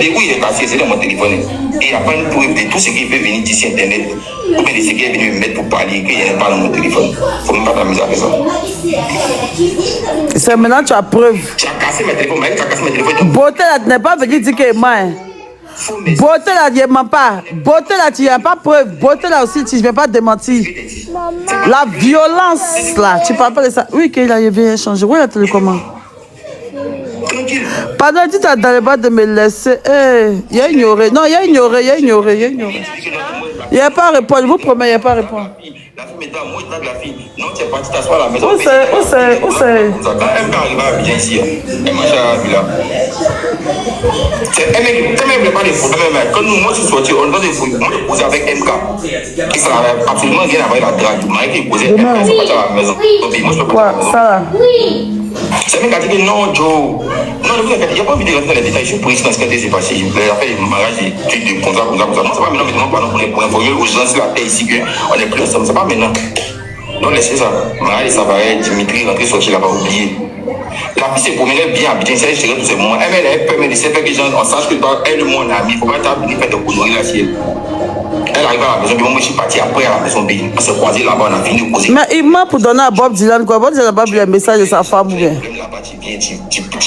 verrouille est cassé, c'est dans mon téléphone. Et il n'y a pas une preuve de tout ce qui peut venir d'ici Internet. Ou bien de ce qui est venu me mettre pour parler, qu'il n'y a pas dans mon téléphone. Il ne faut même pas t'amuser avec ça. C'est maintenant tu as preuve. Tu as cassé mes téléphones, tu as cassé mes téléphones. Beauté là, tu n'es pas venu dire que moi. Beauté là, il ne pas. Beauté là, tu n'as pas preuve. Beauté là aussi, tu ne viens pas démentir. La violence là, tu parles pas de ça. Oui, qu'il a bien changé. Oui, la télécommande. Pardon, tu t'as dans le bas de me laisser. Il y a ignoré. Non, il y a ignoré. Il n'y a pas à répondre. Je vous promets, il n'y a pas à répondre. La fille m'étant, moi, je la fille. Non, tu es parti t'asseoir à la maison. Où c'est? Quand elle est arrivée à Abidjan ici, elle mange à la villa. Elle ne voulait pas des photos, mais quand moi je suis sorti, on donne des photos. Moi je posais avec MK. Qui ça n'avait absolument rien à voir avec la drague. Moi qui posais MK, c'est parti à la maison. Moi je peux pas à la maison. Ça là. C'est même qui a dit que non, Joe. Non, il n'y a pas envie de rentrer dans les détails. Je suis précis dans ce qui s'est passé. Il a fait des mariages, des trucs de comme ça. Non, c'est pas maintenant, pour informer aux gens sur la paix ici qu'on est plus ensemble. C'est pas maintenant. Donc laissez ça. Mariage, ça va être Dimitri rentrer sortir là-bas, oublier. La fille s'est promenée bien habitée, c'est gérer tous ces moments. Elle permet de faire que les gens sachent que toi, elle, mon ami, il ne faut pas venir faire de conneries là ciel. Elle arrive à la maison, moi je suis parti après à la maison B. On s'est croisé là-bas, on a fini de causer. Mais il m'a pour donner à Bob Dylan quoi. Bob Dylan n'a pas vu le message de sa femme ou bien. Là-bas, tu viens, tu me prends,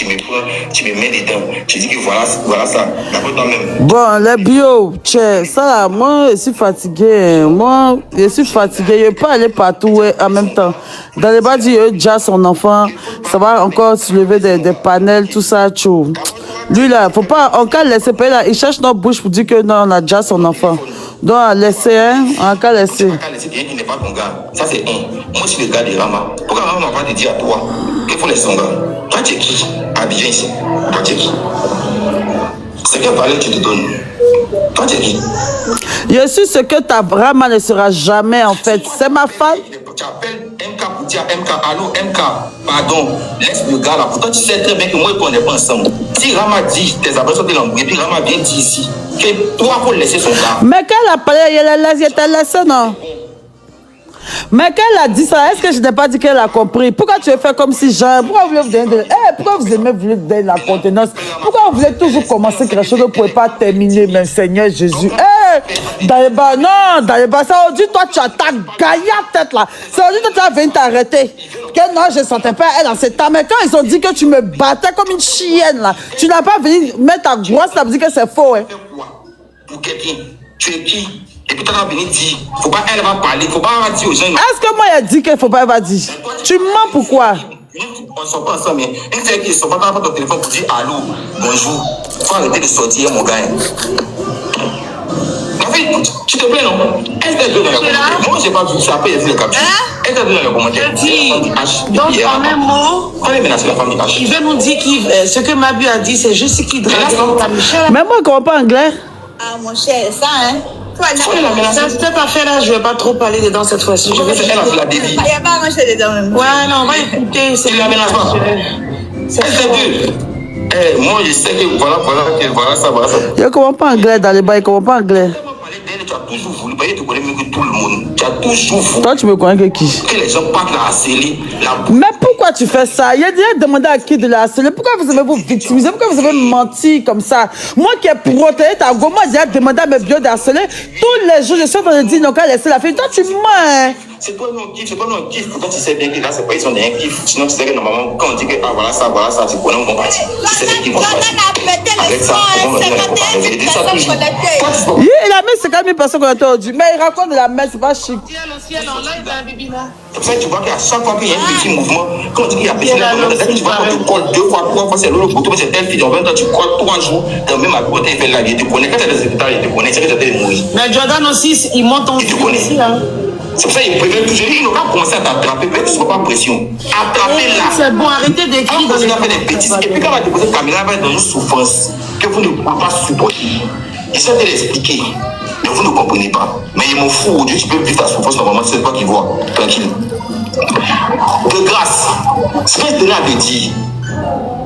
tu me mets dedans. Tu dis que voilà ça. D'abord toi-même. Bon, les bio, ça là, moi je suis fatigué. Moi, je suis fatigué. Je ne peux pas aller partout en même temps. Dans les bas, il déjà son enfant. Ça va encore soulever des panels, tout ça, tchou. Lui là, faut pas encore laisser payer là. Il cherche notre bouche pour dire que non, on a déjà son enfant. Donc, laisser, hein, on va laisser. Quelqu'un qui n'est pas ton gars, ça c'est un. Moi, je suis le gars de Rama. Pourquoi Rama va te dire à toi qu'il faut laisser son gars? Toi, tu es qui? Abidjan ici. Toi, tu es qui? C'est quelle valeur tu te donnes? Toi, tu es qui? Je suis ce que ta Rama ne sera jamais, en fait. C'est ma femme. Tu appelles MK pour dire MK, allô MK, pardon, laisse le gars là. Pourtant, tu sais très bien que moi et toi, on n'est pas ensemble. Si Rama dit, tes abonnés sont de l'embrouille, puis Rama vient dire ici, que toi, il faut laisser son gars. Mais quand a parlé, il était laissé, non? Mais quand elle a dit ça, est-ce que je n'ai pas dit qu'elle a compris? Pourquoi tu veux faire comme si Jean? Pourquoi vous voulez vous donner pourquoi vous aimez vous donner la contenance? Pourquoi vous voulez toujours commencer quelque chose que vous ne pouvez pas terminer, mon Seigneur Jésus? Daïba, non, Daïba, ça aujourd'hui, toi, tu as ta gaillard tête là. C'est aujourd'hui que tu vas venir t'arrêter. Que non, je ne sentais pas elle en cette temps. Mais quand ils ont dit que tu me battais comme une chienne là, tu n'as pas venu mettre ta grosse là pour dire que c'est faux, hein? Pour quelqu'un, tu es qui? Et puis tu vas venir dire, faut pas elle va parler, faut pas dire aux gens. Est-ce que moi, il a dit qu'il ne faut pas elle va dire? Tu mens pourquoi? On ne sort pas ensemble, mais une fois qu'ils ne sont pas dans ton téléphone pour dire allô, bonjour, il faut arrêter de sortir, mon gars. En fait, tu te plais, non? Est-ce qu'elle donne dans les commentaires? Moi, je n'ai pas vu ça, après, j'ai vu le capture. Est-ce qu'elle donne dans les commentaires? Donc, en un mot, on est menacé la femme du H. Il veut nous dire que ce que Mabu a dit, c'est juste qu'il drague la Michel. Mais moi, je ne comprends pas anglais. Ah, mon cher, ça, hein? Cette affaire-là, je ne vais pas trop parler dedans cette fois-ci. Je vais elle a fait la délit. Il n'y a pas à manger dedans même. Ouais, non, on va écouter. C'est la menace pas. Moi, je sais que voilà ça. Je ne comprends pas anglais dans les bas, je ne comprends pas anglais. Tu as toujours voulu, tu connais mieux que tout le monde. Tu as toujours voulu. Toi, tu me connais que qui? Que les gens partent la harceler. Mais pourquoi tu fais ça? Il a déjà demandé à qui de la harceler. Pourquoi vous avez vous victimiser? Pourquoi vous avez menti comme ça? Moi qui ai protégé ta go, moi j'ai demandé à mes bios de harceler. Tous les jours, je suis en train de dire non, qu'à laisser la fille. Toi, tu mens, hein? C'est toi non kiff, c'est pas non kiff. Pourtant, tu sais bien que là, c'est pas ils sont des kiff. Sinon, tu sais que normalement, quand on dit que ah, voilà ça, tu connais, on va partir. Tu sais ce qu'ils vont faire. Avec ça, comment on va il a mis 50 000 personnes qu'on a entendu. Mais il raconte de la messe, c'est pas chic. C'est pour ça que tu vois qu'à chaque fois qu'il y a un petit mouvement, quand on dit qu'il y a petit mouvement, tu vois quand tu colles 2 fois, 3 fois, c'est l'autre bouton, c'est telle fille. En même temps, tu colles 3 jours, dans même à côté, il fait la vie. Tu connais, quand tu as des hôpitaux, il te connaît, c'est que tu as des mourir. Mais Jordan aussi, il monte en fille ici, hein. C'est pour ça qu'il prévient toujours. Il n'aura pas commencé à t'attraper, peut-être que ce n'est pas pression. Attrapez là. C'est bon, arrêtez d'écrire. Quand vous avez fait des bêtises, et puis quand on va déposer la caméra, elle va être dans une souffrance que vous ne pouvez pas supporter. J'essaie de l'expliquer, mais vous ne comprenez pas. Mais il m'en fout, aujourd'hui, tu peux vivre ta souffrance normalement, c'est toi qui vois. Tranquille. De grâce, ce que je tenais à te dire,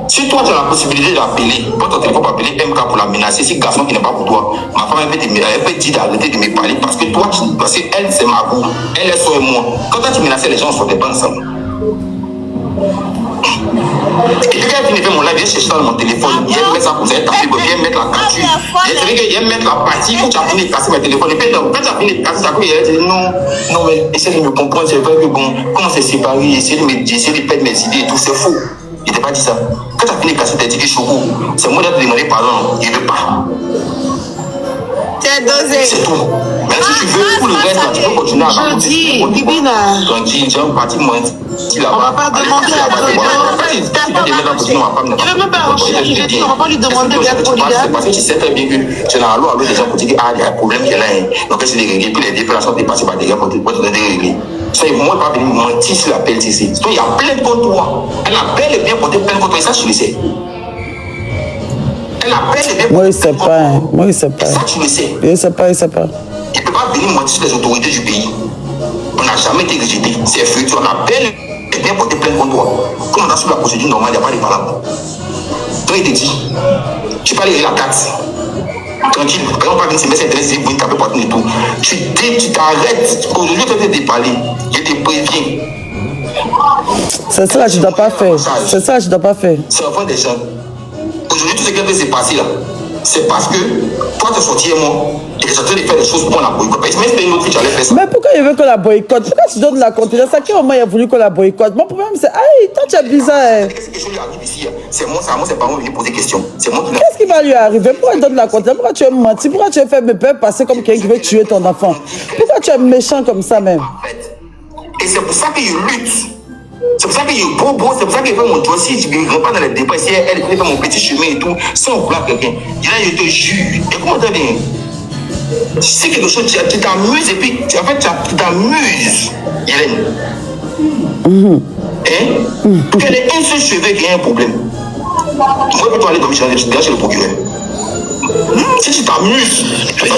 si toi tu as la possibilité d'appeler, prends ton téléphone pour appeler MK pour la menacer, si garçon qui n'est pas pour toi, ma femme elle peut dire d'arrêter de me parler parce que toi, parce qu'elle c'est ma go, elle est sur moi. Quand toi tu menaçais les gens, on ne sortait pas ensemble. Et puis quand elle fait mon live, viens chercher dans mon téléphone, viens mettre ça comme ça, viens mettre la capture. Viens mettre la partie où tu as fini de casser mon téléphone. Et puis quand tu as fini de casser, ça peut dire non, mais essaie de me comprendre, c'est vrai que bon, comment c'est séparé, essaie de perdre mes idées et tout, c'est faux. Je t'ai pas dit ça. Quand tu as fini de casser tes tickets choco, c'est moi de te demander pardon, je ne veux pas. C'est dosé. C'est tout. Mais si tu veux, pour le reste, tu peux continuer à raconter. Je dis, Bibina. Tranquille, j'ai un parti moi. On va pas demander à Dodo. Je ne veux même pas rechercher, je dis, on va pas lui demander d'être polygame. Parce que tu sais très bien que tu as allô des gens pour dire il y a un problème qu'il y a là. Donc, c'est de régler, puis les déplacements sont passés par derrière pour te régler. C'est moi pas venir mentir sur la pelle ici. Donc, il y a plein de contre toi. Elle a bel et bien porté plein de contre toi, et ça, tu le sais. Elle a bel et bien. Moi, il sait pas. Moi, il sait pas. Ça, tu le sais. Il sait pas, il sait pas. Il ne peut pas venir mentir sur les autorités du pays. On n'a jamais été rejeté. C'est futur. On a bel et bien porté plainte contre toi. Comme on a sur la procédure normale, il n'y a pas de palabres. Donc il te dit, tu peux aller régler la taxe. Tranquille. Par exemple, pas venir se mettre internet, c'est pour une taper partout et tout. Tu t'arrêtes. Aujourd'hui, tu vas te parler. Je te préviens. C'est ça que je ne dois pas faire. C'est ça que je ne dois pas faire. C'est la fin des gens. Aujourd'hui, tout ce qui s'est passé là, c'est parce que toi, tu es sorti et moi. Et tu es sorti de faire des choses pour la boycott. Mais c'était une autre fille, tu allais faire ça. Mais pourquoi il veut qu'on la boycotte? Pourquoi tu donnes la contenance? À quel moment il a voulu qu'on la boycotte? Mon problème, c'est, aïe, toi, tu es bizarre. Qu'est-ce que lui arrive ici? C'est moi, c'est pas moi qui lui poser des questions. C'est moi qui Qu'est-ce qui va lui arriver? Pourquoi il donne la contenance? Pourquoi tu es menti? Pourquoi tu as fait me faire passer comme quelqu'un qui veut tuer ton enfant? Pourquoi tu es méchant comme ça même? Et c'est pour ça qu'il lutte. C'est pour ça qu'il est beau, c'est pour ça qu'il fait mon dossier. Je ne rentre pas dans les débats. Si elle fait mon petit chemin et tout, sans vouloir quelqu'un. Je te jure. Et comment t'as dit? C'est quelque chose, tu t'amuses et puis en fait tu t'amuses, Hélène. Pour qu'elle ait un seul cheveu qui a un problème. Moi, je peux aller comme chez le procureur. Si tu t'amuses, tu vas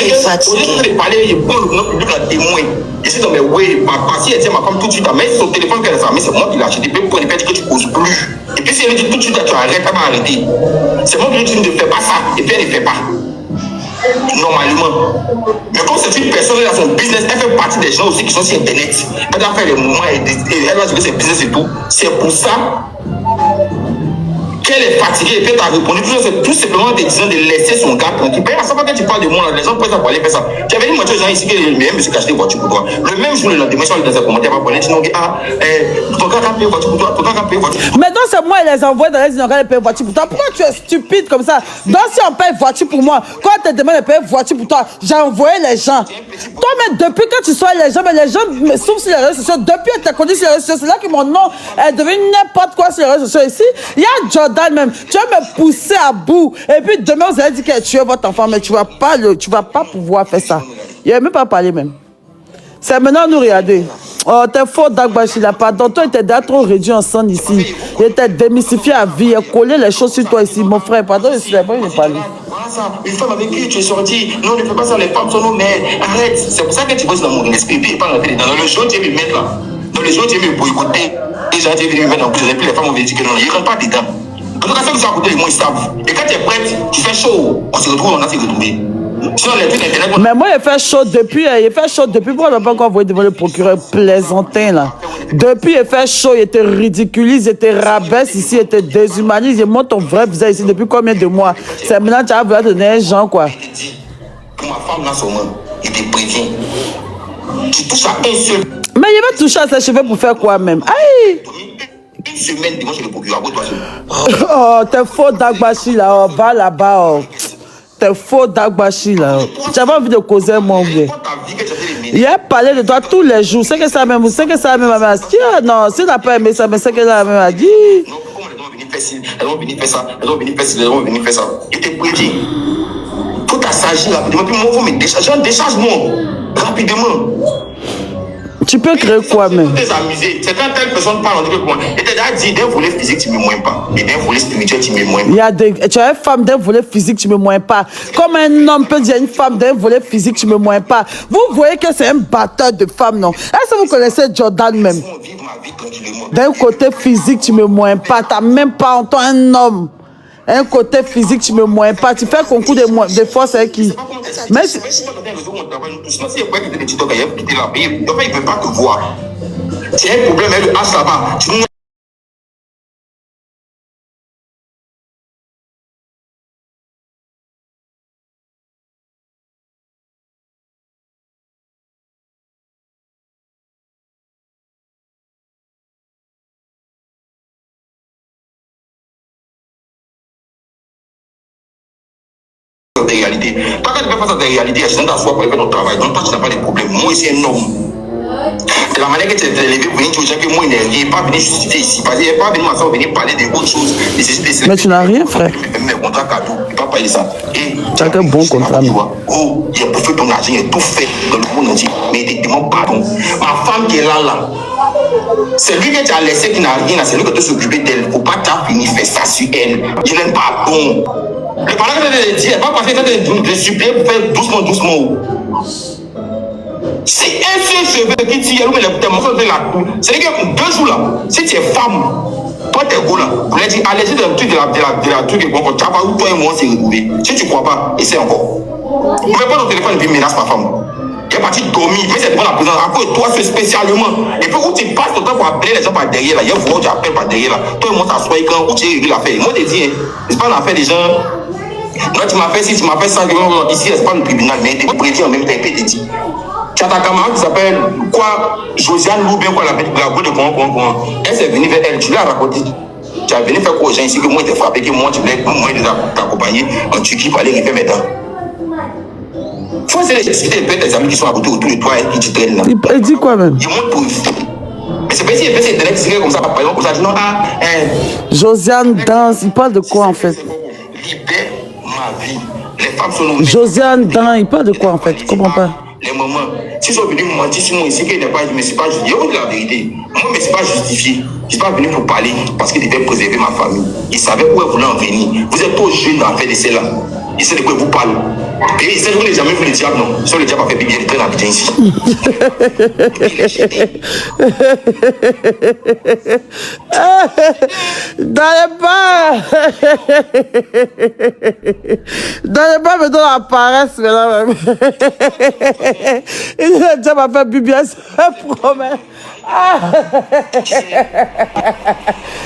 parler, il prend le nom public à témoin. Et si tu me dis, oui, si elle tient ma femme tout de suite, mais son téléphone qu'elle a fermé, c'est moi qui l'ai acheté. Pour ne pas dire que tu ne causes plus. Et puis si elle dit tout de suite, tu arrêtes, elle va arrêter. C'est moi qui lui dis, ne fais pas ça. Et puis elle ne fait pas. Normalement. Mais comme c'est une personne qui a son business, elle fait partie des gens aussi qui sont sur Internet. Elle va faire les mouvements et elle va gérer ses business et tout. C'est pour ça qu'elle est fatiguée et puis elle t'a répondu. C'est tout simplement en te disant de laisser son gars tranquille. À chaque fois que tu parles de moi, les gens peuvent aller faire ça. Tu avais dit moi, tu as gens ici que le meilleur monsieur qui a acheté une voiture pour toi. Le même jour, le lendemain, sur dans un commentaire, on va parler, tu dis, ton gars a payé une voiture pour toi, ton gars a payé une voiture. Maintenant, c'est moi, il les envoie dans les disant qu'elle paye une voiture pour toi. Pourquoi tu es stupide comme ça? Donc, si on paye une voiture pour moi, quand on te demande de payer une voiture pour toi, j'ai envoyé les gens. Toi, mais depuis que tu sois les gens me sauvent sur les réseaux sociaux. Depuis que tu as connu sur les réseaux sociaux, c'est là que mon nom est devenu n'importe quoi sur les réseaux sociaux. Ici, il y a Jordan même. Tu vas me pousser à bout. Et puis demain, vous allez dire que tu es votre enfant, mais tu vas pas pouvoir faire ça. Il n'a même pas parlé même. C'est maintenant nous regarder. Oh, t'es faux, Dagbashila, pardon. Toi, il était déjà trop réduit en sang ici. Il était démystifié à vie. Il a collé les choses sur toi ici. Mon frère, pardon, je suis là, il n'est pas lui. Une femme avec qui tu es sorti, non, ne fais pas ça, les femmes sont nos mères. Arrête. C'est pour ça que tu bosses dans mon esprit. Puis, pas dans la télé. Dans le show, tu viens me mettre là. Dans le show, tu viens me boycotter. Les gens, tu viens me mettre en plus. Et puis, les femmes ont dit que non, ils ne rentrent pas dedans. En tout cas, ça nous a coûté les moins stables. Et quand tu es prête, tu fais chaud. On se retrouve, on a se retrouver. Mais moi, il fait chaud depuis. Pourquoi on n'a pas encore envoyé devant le procureur plaisantin là? Depuis, il fait chaud, il était ridiculise, il était rabaisse ici, il était déshumanise. Il montre ton vrai visage ici depuis combien de mois? C'est maintenant que tu as voulu donner un genre quoi. Pour ma femme là, seulement, il te prévient. Tu touches à un seul. Mais il va toucher à ses cheveux pour faire quoi même? Aïe! Une semaine devant chez le procureur, toi oh, t'es faux Dagbashi là, oh, va là-bas, oh. T'es faux Dagbashi là. J'avais envie de causer mon bien. Il a parlé de toi tous les jours. C'est que ça même, a dit. Non, si elle n'a pas aimé ça, mais c'est que ça même a dit. Non, comment elles vont venir faire ci, elles vont venir faire ça, elles vont venir faire ci, elles vont venir faire ça. Il te prédit. Faut t'assagir rapidement. Puis moi, il faut me décharger. Décharge-moi rapidement. Tu peux créer quoi même? C'est quand telle personne parle, on dit que moi. Et t'as déjà dit d'un volet physique, tu ne me moins pas. Et d'un volet spirituel, tu ne me moins pas. Tu as une femme d'un volet physique, tu ne me moins pas. Comme un homme peut dire une femme d'un volet physique, tu ne me moins pas. Vous voyez que c'est un batteur de femmes, non? Est-ce que vous connaissez Jordan même? D'un côté physique, tu ne me moins pas. Tu n'as même pas en toi un homme. Un côté physique, tu ne me moins pas. Tu fais un concours de force avec qui? Mais si il peut quitter le TikTok, il va quitter la pays. Il ne peut pas te voir. C'est un problème avec le H là-bas. des réalités. Toi, quand tu fais face à des réalités, il y a des gens qui pour faire ton travail. Donc, toi, tu n'as pas de problème. Moi, c'est un homme. C'est la manière que tu es élevé pour venir dire aux gens que moi, il n'est pas venu justifier ici. Parce qu'il n'est pas venu m'asseoir, venir parler d'autres choses. Mais tu n'as rien, frère. Mes contrats cadeaux, il ne peut pas parler ça. Tu as un bon contrat. Oh, il a bouffé ton argent, il a tout fait dans le monde entier. Mais il te demande pardon. Ma femme qui est là, c'est lui que tu as laissé qui n'a rien, c'est lui que tu s'occupes d'elle. Il ne faut pas t'as fini faire ça sur elle. Je n'aime pas bon. Le parent que tu as dit, elle va passer de supplier pour faire doucement. C'est un seul cheveu qui tire, mais les morceaux de la cour. C'est-à-dire que 2 jours là, si tu es femme, toi t'es go là, vous l'avez dit, allez-y dans le truc de la truc et bon, tu vas pas où toi et moi on s'est retrouvés. Si tu crois pas, essaie encore. Vous ne pouvez pas ton téléphone et puis menace ma femme. Il est parti dormir, mais c'est devant la présence. À cause de toi, c'est spécialement. Et puis où tu passes ton temps pour appeler les gens par derrière là, il y a une fois où tu appelles par derrière là. Toi et moi t'assois quand où tu réglé l'affaire. Moi je te dis, c'est pas l'affaire des gens. Là tu m'appelles si tu m'appelles ça, ici c'est pas le tribunal, mais tu peux dire en même temps, il peut te dire. Tu as ta camarade qui s'appelle quoi, Josiane ou bien quoi, la boule de comment. Elle s'est venue vers elle, tu l'as raconté. Tu as venu faire quoi aux gens ici que moi je t'ai frappé, que moi tu voulais t'accompagner en Turquie pour aller refaire mes dents. Faut essayer de discuter avec tes amis qui sont à côté autour de toi et qui te traînent là. Il dit quoi même? Il montre pour. Mais c'est pas si il fait ses télés qui comme ça, par exemple, comme ça, dit non, Josiane danse, il parle de quoi en fait? Libère ma vie. Les femmes sont nommées. Josiane danse, il parle de quoi en fait? Je comprends pas. Les moments, s'ils sont venus me mentir sur moi ici, qu'il n'est pas, mais c'est pas justifié. Je vous dis la vérité. Moi, mais c'est pas justifié. Je ne suis pas venu pour parler parce qu'il devait préserver ma famille. Il savait où il voulait en venir. Vous êtes trop jeune dans l'affaire de celle-là. Il sait de quoi il vous parle. Et il sait que vous n'avez jamais vu le diable, non. Si le diable a fait bien, il traîne à Abidjan ici. N'allez pas me donner la paresse maintenant même. Il a déjà fait Bibi, elle se promet.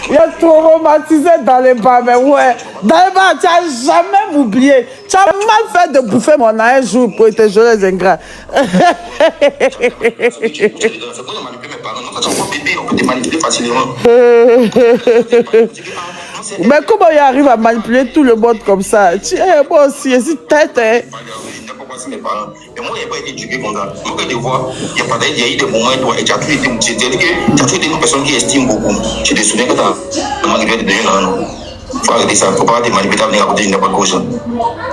Il a trop romantisé dans les bas, mais ouais. Dans les bas, tu n'as jamais m'oublié. Tu as mal fait de bouffer mon un jour pour te jouer les ingrats. Mais comment il arrive à manipuler tout le monde comme ça? Moi aussi, c'est tête. Mes parents. Mais moi, il n'y a pas été éduqué comme ça. Moi, quand je vois, il y a eu des moments où tu as toujours été une personne qui estime beaucoup. Je te souviens que tu as arrivé de devenir un an. Il faut arrêter ça. Il ne faut pas te manipuler à venir à côté d'une n'importe quoi.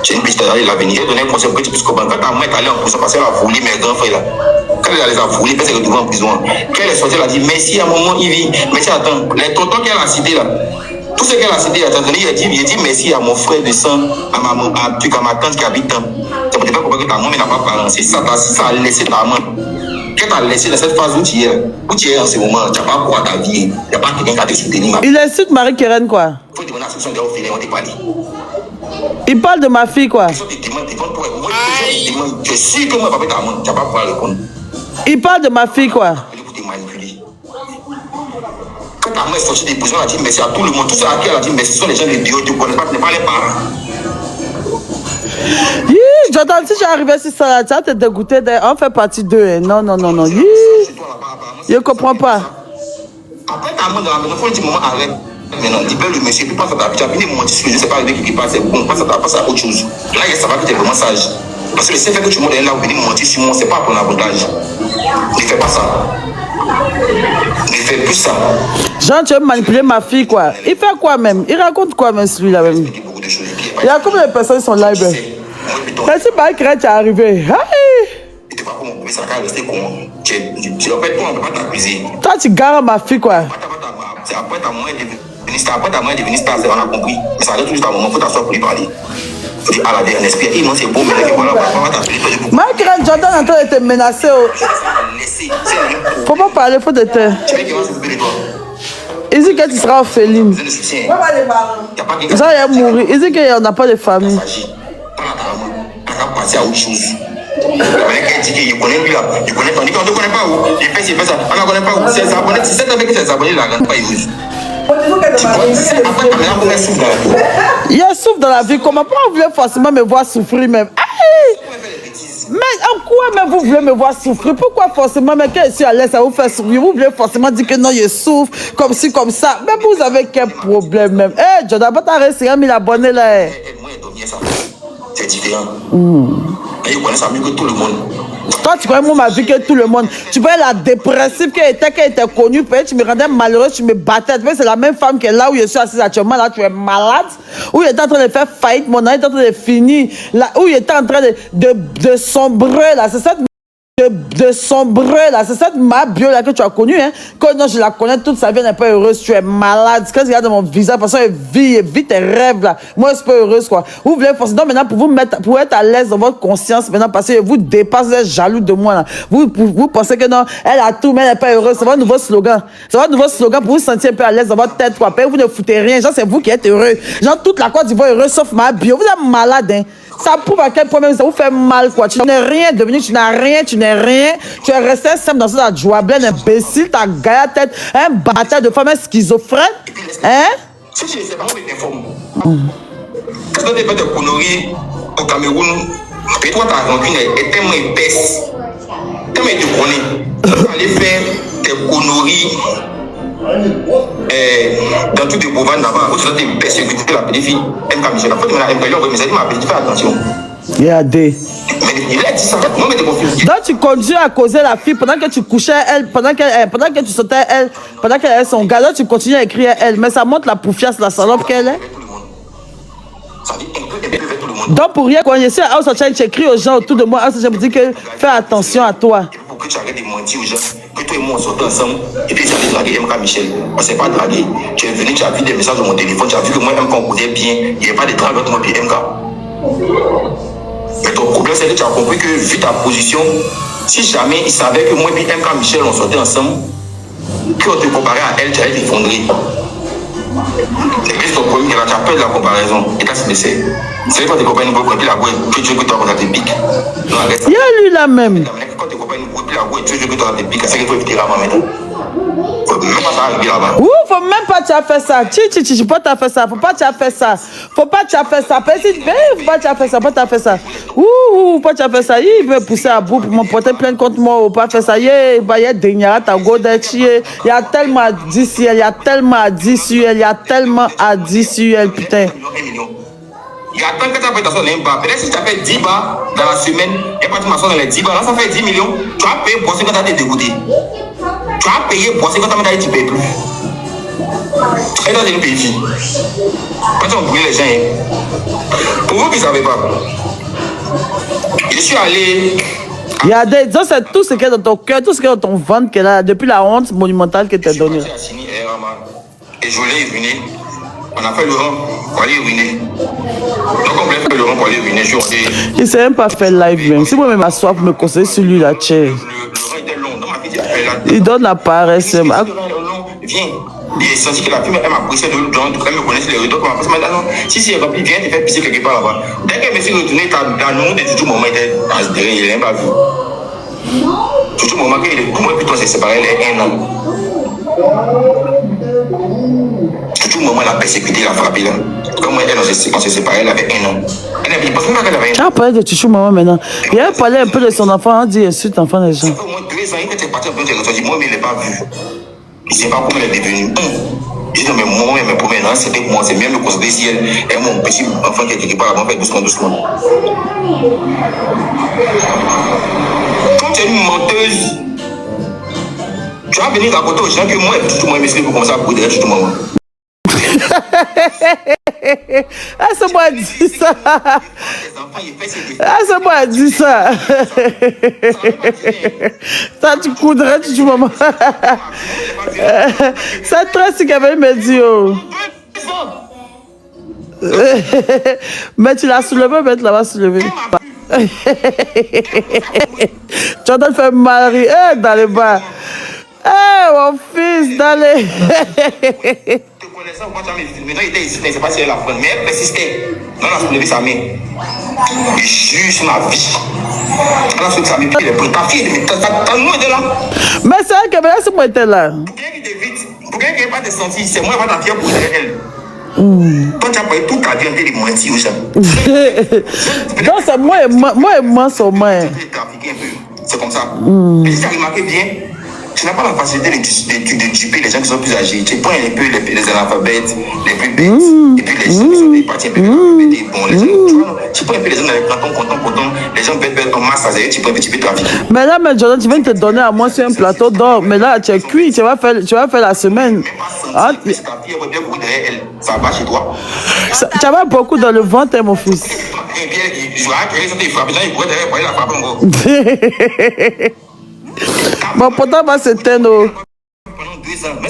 J'ai une piste à aller l'avenir. J'ai donné un conseil pour que tu puisses comprendre. Quand ta mère est allée en prison parce qu'elle a volé mes grands frères là. Quand elle les a volés, elle s'est retrouvée en prison. Quand elle est sortie, elle a dit merci à maman, Yvi. Merci, attends. Les tontons qu'elle a cités là. Tout ce qu'elle a cité, il a dit merci à mon frère de sang, à ma tante qui habite. Tu ne peux pas comprendre que ta maman n'a pas parlé. C'est ça, ça a laissé ta maman. Quand tu as laissé dans cette phase où tu es en ce moment, tu n'as pas quoi ta vie. Il n'y a pas quelqu'un qui a te soutenir. Il insulte Marie-Keren quoi? Il faut demander à ceux qui sont déjà au on t'a pas dit. Il parle de ma fille quoi? Je suis sûr que moi, papa, ta maman, tu n'as pas pouvoir répondre. Il parle de ma fille quoi? Pour te manipuler. Quand ta maman est sortie des prisons, elle a dit merci à tout le monde. Tout ça à qui elle a dit merci, ce sont les gens de Dieu, tu ne connais pas, tu n'es pas les parents. J'entends, si j'arrivais sur ça, tu vas te dégoûter. On fait partie d'eux. Non. Je ne comprends pas. Après ta maman dans la maison, il faut dire maman arrête. Maintenant, libère le monsieur, puis passe à ta vie. Tu as fini de mentir sur le jeu, c'est pas arrivé qui passe, bon, passe à autre chose. Là, ça va que tu es vraiment sage. Parce que le seul fait que tu montes là où venir mentir sur moi, c'est pas à ton avantage. Ne fais pas ça. Ne fais plus ça. Jean, tu veux manipuler ma fille, quoi? Il fait quoi même? Il raconte quoi même celui-là même? Il y a combien de personnes qui sont là? Merci pas que tu es arrivé. Tu ne pas comment ça va rester comment. Tu en fait, toi, on ne peut pas t'accuser. Toi, tu gares ma fille, quoi. C'est après ta mère est devenue star, on a compris. Mais ça arrive toujours à un moment, il faut t'asseoir pour lui parler. Il faut dire, ah la vie, un esprit, non, c'est bon, mais voilà, on va t'appeler. Marie-Keren, Jordan est en train de te menacer. Faut pas parler, faut te taire. Tu veux qu'il va s'occuper de toi? Il dit que tu seras orpheline. Ça, il va mourir. Il dit qu'il n'y a pas de famille. Passer à autre chose. Il connaît lui là, il connaît pas, on ne connaît pas où. Il fait ça, on ne connaît pas où. Ses abonnés, si c'est avec ses abonnés là, pas ils. Il y a souffre dans la vie. Comment pas vous voulez forcément me voir souffrir même? Mais en quoi même vous voulez me voir souffrir? Pourquoi forcément, mais quand je suis à l'aise, ça vous fait souffrir? Vous voulez forcément dire que non, je souffre, comme ci, comme ça. Mais vous avez quel problème même? Jordan, pas t'arrêter, 1 000 abonnés là. C'est différent. Mais ils connaissent ça mieux que tout le monde. Toi, tu connais moins ma vie que tout le monde. Tu vois la dépressive qu'elle était connue, peut-être tu me rendais malheureuse, tu me battais. Tu vois, c'est la même femme qui est là où je suis assise actuellement. Là, tu es malade. Où il était en train de faire faillite, mon ami était en train de finir. Là, où il était en train de sombrer, là. C'est ça. De sombrer là, c'est cette ma bio là que tu as connue, hein. Quand non, je la connais toute sa vie, elle n'est pas heureuse, tu es malade. Quand tu regardes mon visage, parce qu'elle vit tes rêves là. Moi, je suis pas heureuse quoi. Vous voulez forcer, donc maintenant pour être à l'aise dans votre conscience maintenant, parce que vous dépassez, vous êtes jaloux de moi là. Vous pensez que non, elle a tout, mais elle n'est pas heureuse. C'est votre nouveau slogan. C'est votre nouveau slogan pour vous sentir un peu à l'aise dans votre tête quoi. Après, vous ne foutez rien, genre c'est vous qui êtes heureux. Genre toute la Côte d'Ivoire heureuse sauf ma bio. Vous êtes malade, hein. Ça prouve à quel point même ça vous fait mal quoi. Tu n'es rien devenu, tu n'as rien, tu n'es rien. Tu es resté simple dans cette joie pleine, imbécile, ta gaille tête, un bâtard de femme, un schizophrène. Hein? Si je ne sais pas, on t'informe. Parce que tu fais des conneries au Cameroun, et toi ta rancune est tellement épaisse, tellement tu connais. Tu vas aller faire des conneries dans toutes les provinces là-bas, où tu dois te persécuter la petite fille. MK Michel, la fois tu m'as dit, ma petite, fais attention. Regardez. Mais il a dit ça, moi, mais t'es confus. Donc tu continues à causer la fille pendant que tu couchais elle, pendant que tu sautais elle, pendant qu'elle avait son gars, là tu continues à écrire elle, mais ça montre la poufiasse, la salope qu'elle est. Ça dit un peu vers tout le monde. Donc pour rien, quand je suis à House of Child, j'écris aux gens autour de moi, je me dis que fais attention à toi. Pour que tu arrêtes de mentir aux gens, que toi et moi on sortait ensemble, et puis tu as dragué MK Michel. On ne s'est pas dragué. Tu es venu, tu as vu des messages de mon téléphone, tu as vu que moi MK on connaît bien, il n'y a pas de drague entre moi et MK. Mais ton problème c'est que tu as compris que vu ta position, si jamais il savait que moi et MK Michel on sortait ensemble, qu'on te comparait à elle, tu allais t'effondrer. C'est plus ton problème, tu as peur de la comparaison. Et là c'est l'essai. C'est quand tes copains nous voient, et puis la voix, tu veux que toi on a tes pics. Non, arrête ça. Il y a lui là même. Quand tes copains nous voient, et puis la voix, tu veux que toi on a tes pics, c'est qu'il faut éviter là-bas maintenant. Faut même pas ça arriver là-bas. Ouh, faut même pas tu as fait ça. Faut pas tu as fait ça. Faut pas tu as fait ça. Faut pas tu as fait ça. Faut pas tu as fait ça. Faut pas tu as fait ça. Ouh, pas tu as fait ça. Il veut pousser à bout pour me porter plainte contre moi. Ou pas faire ça. Il y a dernière ta godette. Il y a tellement à dire sur elle. Il y a tellement à dire sur elle. Il y a tellement à dire sur elle, putain. Il y a tant que tu as fait ta soeur d'un bar. Peut-être si tu as fait 10 bars dans la semaine, et pas tu m'as dans les 10 bars, là ça fait 10 millions. Tu as payé pour ce que tu as été dégoûté. Tu as payé pour ce que tu as dit, tu ne payes plus. Et dans une pays, quand tu as brûlé les gens, pour vous qui ne savez pas, je suis allé. Regardez, disons, c'est tout ce qui est dans ton cœur, tout ce qui est dans ton ventre, qu'elle a, depuis la honte monumentale que tu as donnée. Et je l'ai ruiné. On a fait le rang pour aller uriner. Donc on voulait faire le rang pour aller uriner. Il ne sait même pas faire live même. Si moi-même m'assois pour me conseiller sur lui, la chair. Le rang était long. Donc ma fille dit, il donne la paresse. Viens. Il est senti que la fille elle m'a poussé de l'autre, elle me connaissait les rideaux. Elle m'a dit, non, si elle est remplie, viens te faire pisser quelque part là-bas. Dès qu'elle me suis retournée, dans le monde de tout moment, il était derrière, il n'a même pas vu. Tout moment que moi et puis toi, c'est séparé, il y a 1 an. Tout le moment, elle a persécuté, elle a frappé là. Comme elle, on s'est séparés, elle avait 1 an. Elle avait dit, parce qu'elle avait 1 an. Tu as parlé de Chuchou maman maintenant. Il a parlé un peu de son enfant, on dit insulte enfant des gens. Ça fait au moins 2 ans, il était parti un peu de territoire. Moi, mais il ne l'a pas vu. Il ne sait pas comment elle est devenue. Je dis, non, mais moi, mes premiers ans, c'était moi, c'est même me considérer si elle est mon petit enfant qui est quelque part là-bas, fait doucement, doucement. Quand tu es une menteuse, tu vas venir raconter aux gens que moi, tout le monde me pour commencer à brûler tout le monde. Ah, c'est moi qui dis ça. Ah, c'est moi qui dis ça. Ça, tu coudrais, tu maman. Ça, toi, c'est qu'elle avait me dit, oh. Mais tu l'as soulevé, mais tu l'as pas soulevé. Tu as fait Marie dans les bas. Eh, mon fils, dans les. Maintenant, il était ici, je ne sais pas si elle a pris, mais elle persistait. Elle a soulevé sa main. Juste ma vie. Elle a soulevé sa main. Elle a pris ta fille, t'as nous été là. Mais c'est vrai que là, c'est moi qui étais là. Pour quelqu'un qui t'évite, pour quelqu'un qui n'a pas de senti, c'est moi qui va t'en pour elle. Toi, tu as payé toute ta vie en train de mentir aux gens. Donc, c'est moi et moi, c'est moi. C'est comme ça. Et si tu as remarqué bien, tu n'as pas la facilité de duper les gens qui sont plus âgés. Tu prends un peu les analphabètes, les plus bêtes, et puis les gens qui sont des partis un peu bêtes. Bon, les gens, tu prends un peu les gens dans les plantons, contents, les gens bêtes en masse, tu prends un petit peu de trafic. Mais là, mais Jordan, tu viens de te donner à moi sur un plateau d'or. Mais là, tu es cuit, tu vas faire la semaine. Ah, ça va chez toi. Tu vas beaucoup dans le ventre, mon fils. Et puis, je vois qu'il frappe, il pourrait la frapper encore. Mon poteau va s'éteindre. Pendant 2 ans, mais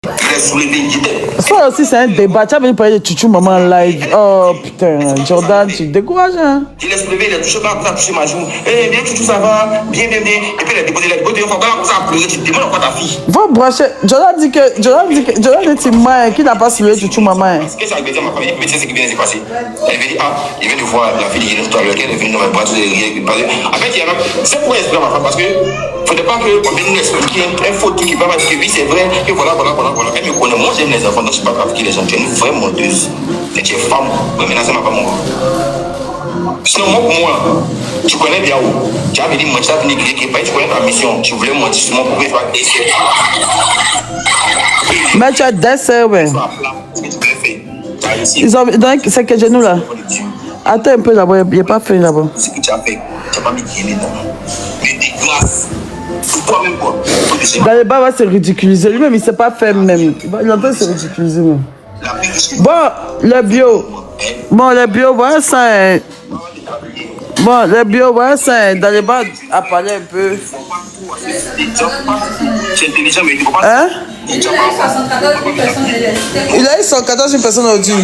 il est soulevé, il était. Ça aussi, c'est un débat. Tu as venu parler de Chouchou Maman en live. Oh putain, Jordan, tu décourages, hein? Il est soulevé, il a touché pas, il a touché ma joue. Eh bien, Chouchou, ça va? Bien. Et puis, il a déposé, il faut pas ça a pleuré, tu te demandes quoi ta fille. Va brancher. Jordan dit que moi qui n'a pas suivi Chouchou Maman. Ce que ça veut dire, ma famille, mais c'est ce qui vient de se passer. Elle veut dire, il vient de voir la fille qui est tout à l'heure, elle est venue dans mes bras, tout est rien. En fait, il y a c'est pour expliquer ma femme, parce que faudrait pas qu'on vienne nous expliquer un faux truc qui va dire que oui, c'est vrai, que voilà. Elle me connaît, moi j'aime les enfants, donc je ne suis pas trafiquer les gens. Tu es une vraie menteuse. Et tu es femme, mais maintenant c'est ma femme. Sinon, moi, pour moi, tu connais bien où. Tu as dit, moi, tu as venu quelque part, tu connais ta mission. Tu voulais mentir sur moi pour que tu sois décès. Mais tu as décès, ouais. Ce que tu voulais faire. Ils ont donc c'est que genou là. Attends un peu là-bas, il n'y a pas fait là-bas. Ce que tu as fait, tu n'as pas mis de dedans. Mais des grâces. Pour toi-même, quoi. Daleba va se ridiculiser. Lui-même, il ne sait pas faire même. Il est en train de se ridiculiser même. Bon, le bio. Voilà ça. Hein. Bon, le bio, voilà ça. Hein. Daleba a parlé un peu. Tu es intelligent, mais tu ne peux pas. Hein? Il a eu 114 000 personnes aujourd'hui. Il a eu 114 000 personnes aujourd'hui.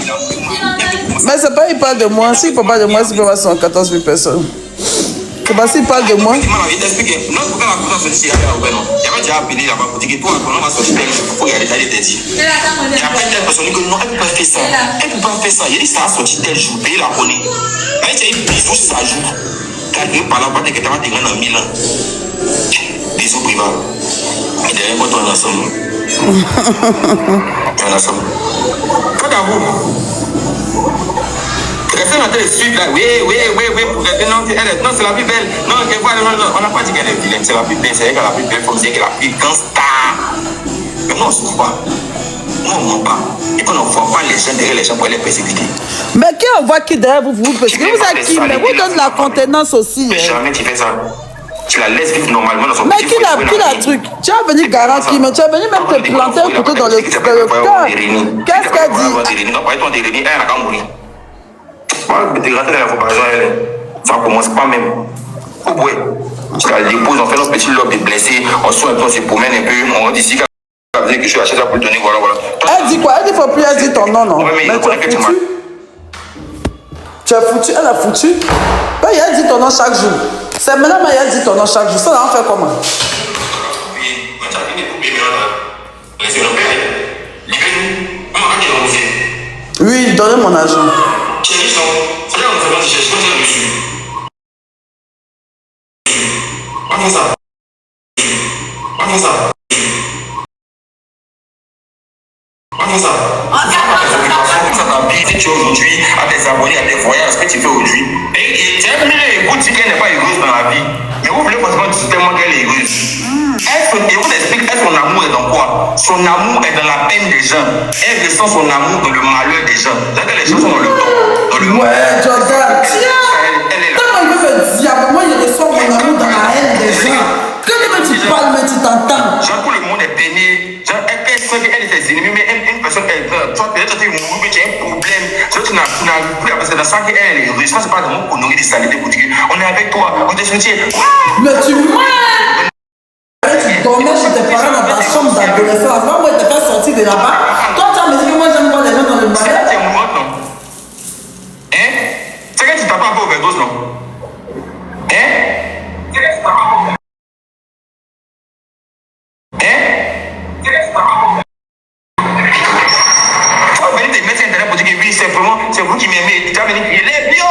Mais c'est pas, il parle de moi. S'il ne parle pas de moi, il peut avoir 114 000 personnes. C'est parce qu'il parle de moi. Il m'a expliqué. Non, pourquoi la cour a sorti il y avait déjà appelé là-bas pour dire que toi, quand on va sortir, il faut y aller déjà des dit. Et après, telle personne dit que non, elle ne peut pas faire ça. Elle ne peut pas faire ça. Il dit ça a sorti tel jour, il la connaît. Mais tu as eu bisous sur sa joue. Quelqu'un par là-bas, que tu vas te rendre en 1000 ans. Bisous privats. Et derrière moi, on est ensemble. On est ensemble. Quand à vous. Restez dans le sud là, oui, pour rester, non, c'est la plus belle. Non, on n'a pas dit qu'elle est vilaine, c'est la plus belle, c'est elle qui est la plus belle, il faut dire qu'elle est la plus grande star. Mais moi, on ne se trouve pas. Moi, on ne ment pas. Et qu'on ne voit pas les gens derrière les gens pour les persécuter. Mais qui envoie qui derrière vous parce que vous êtes qui? Mais vous donne la contenance aussi. Mais jamais tu fais ça. Tu la laisses vivre normalement dans son mais qui la truc? Tu as venu garantir, mais tu as venu même te planter un couteau dans le cœur. Qu'est-ce qu'elle dit? Non, pas ton dérénie, elle n'a qu'à mourir. Ça commence pas même. Ouais. Tu la déposes, on fait notre petit lobe de blessés, on soigne un peu, on se promène un peu, on rentre ici, ça veut dire que je suis acheté ça pour le donner, voilà. Elle dit quoi? Elle dit qu'il ne faut plus, elle dit ton nom, non. Ouais, mais tu as foutu. Tu as foutu, elle a foutu. Ben, elle dit ton nom chaque jour. C'est maintenant, mais elle dit ton nom chaque jour. Ça, là, on fait comment? Oui, mais tu as dit pour bébé là. Les Européens, libérez-nous. Oui, donnez mon argent. Tu es riche, non? C'est là où on se cherche, c'est dessus. On fait ça. Si tu es aujourd'hui à des abonnés, à des voyages, ce que tu fais aujourd'hui. Et tu as mis les écoutes, si qu'elle n'est pas heureuse dans la vie. Mais vous voulez forcément dire tellement qu'elle est heureuse. Et vous explique, son amour est dans quoi? Son amour est dans la peine des gens. Elle ressent son amour dans le malheur des gens. C'est-à-dire que les gens sont dans le tort, dans le mal. Ouais, Jordan, tiens! Comment il veut me dire? Moi, il reçoit mon amour dans la haine des gens. Quand tu parles, mais tu t'entends. Genre, tout le monde est baigné. Genre, elle sait qu'elle est ses ennemis, mais une personne, toi, peut-être tu es mouru, mais tu as un problème. Genre, tu n'as plus parce que dans ça qu'elle est heureuse. Ça, c'est pas de mon honorer des saletés pour dire on est avec toi, on te soutient. Mais tu mens! Tu dormais chez tes parents dans ta chambre d'adolescence. Moi, moi, je te fais sortir de là-bas. Toi, tu as me dit que moi, j'aime voir les gens dans le malheur. C'est mourante, non? Hein? C'est que tu t'as pas fait overdose, non? Hein? C'est que tu t'as pas fait. Hein? C'est que tu t'as pas fait. Tu vas venir te mettre sur internet pour dire que oui, simplement, c'est vous qui m'aimez. Tu vas venir crier les bio!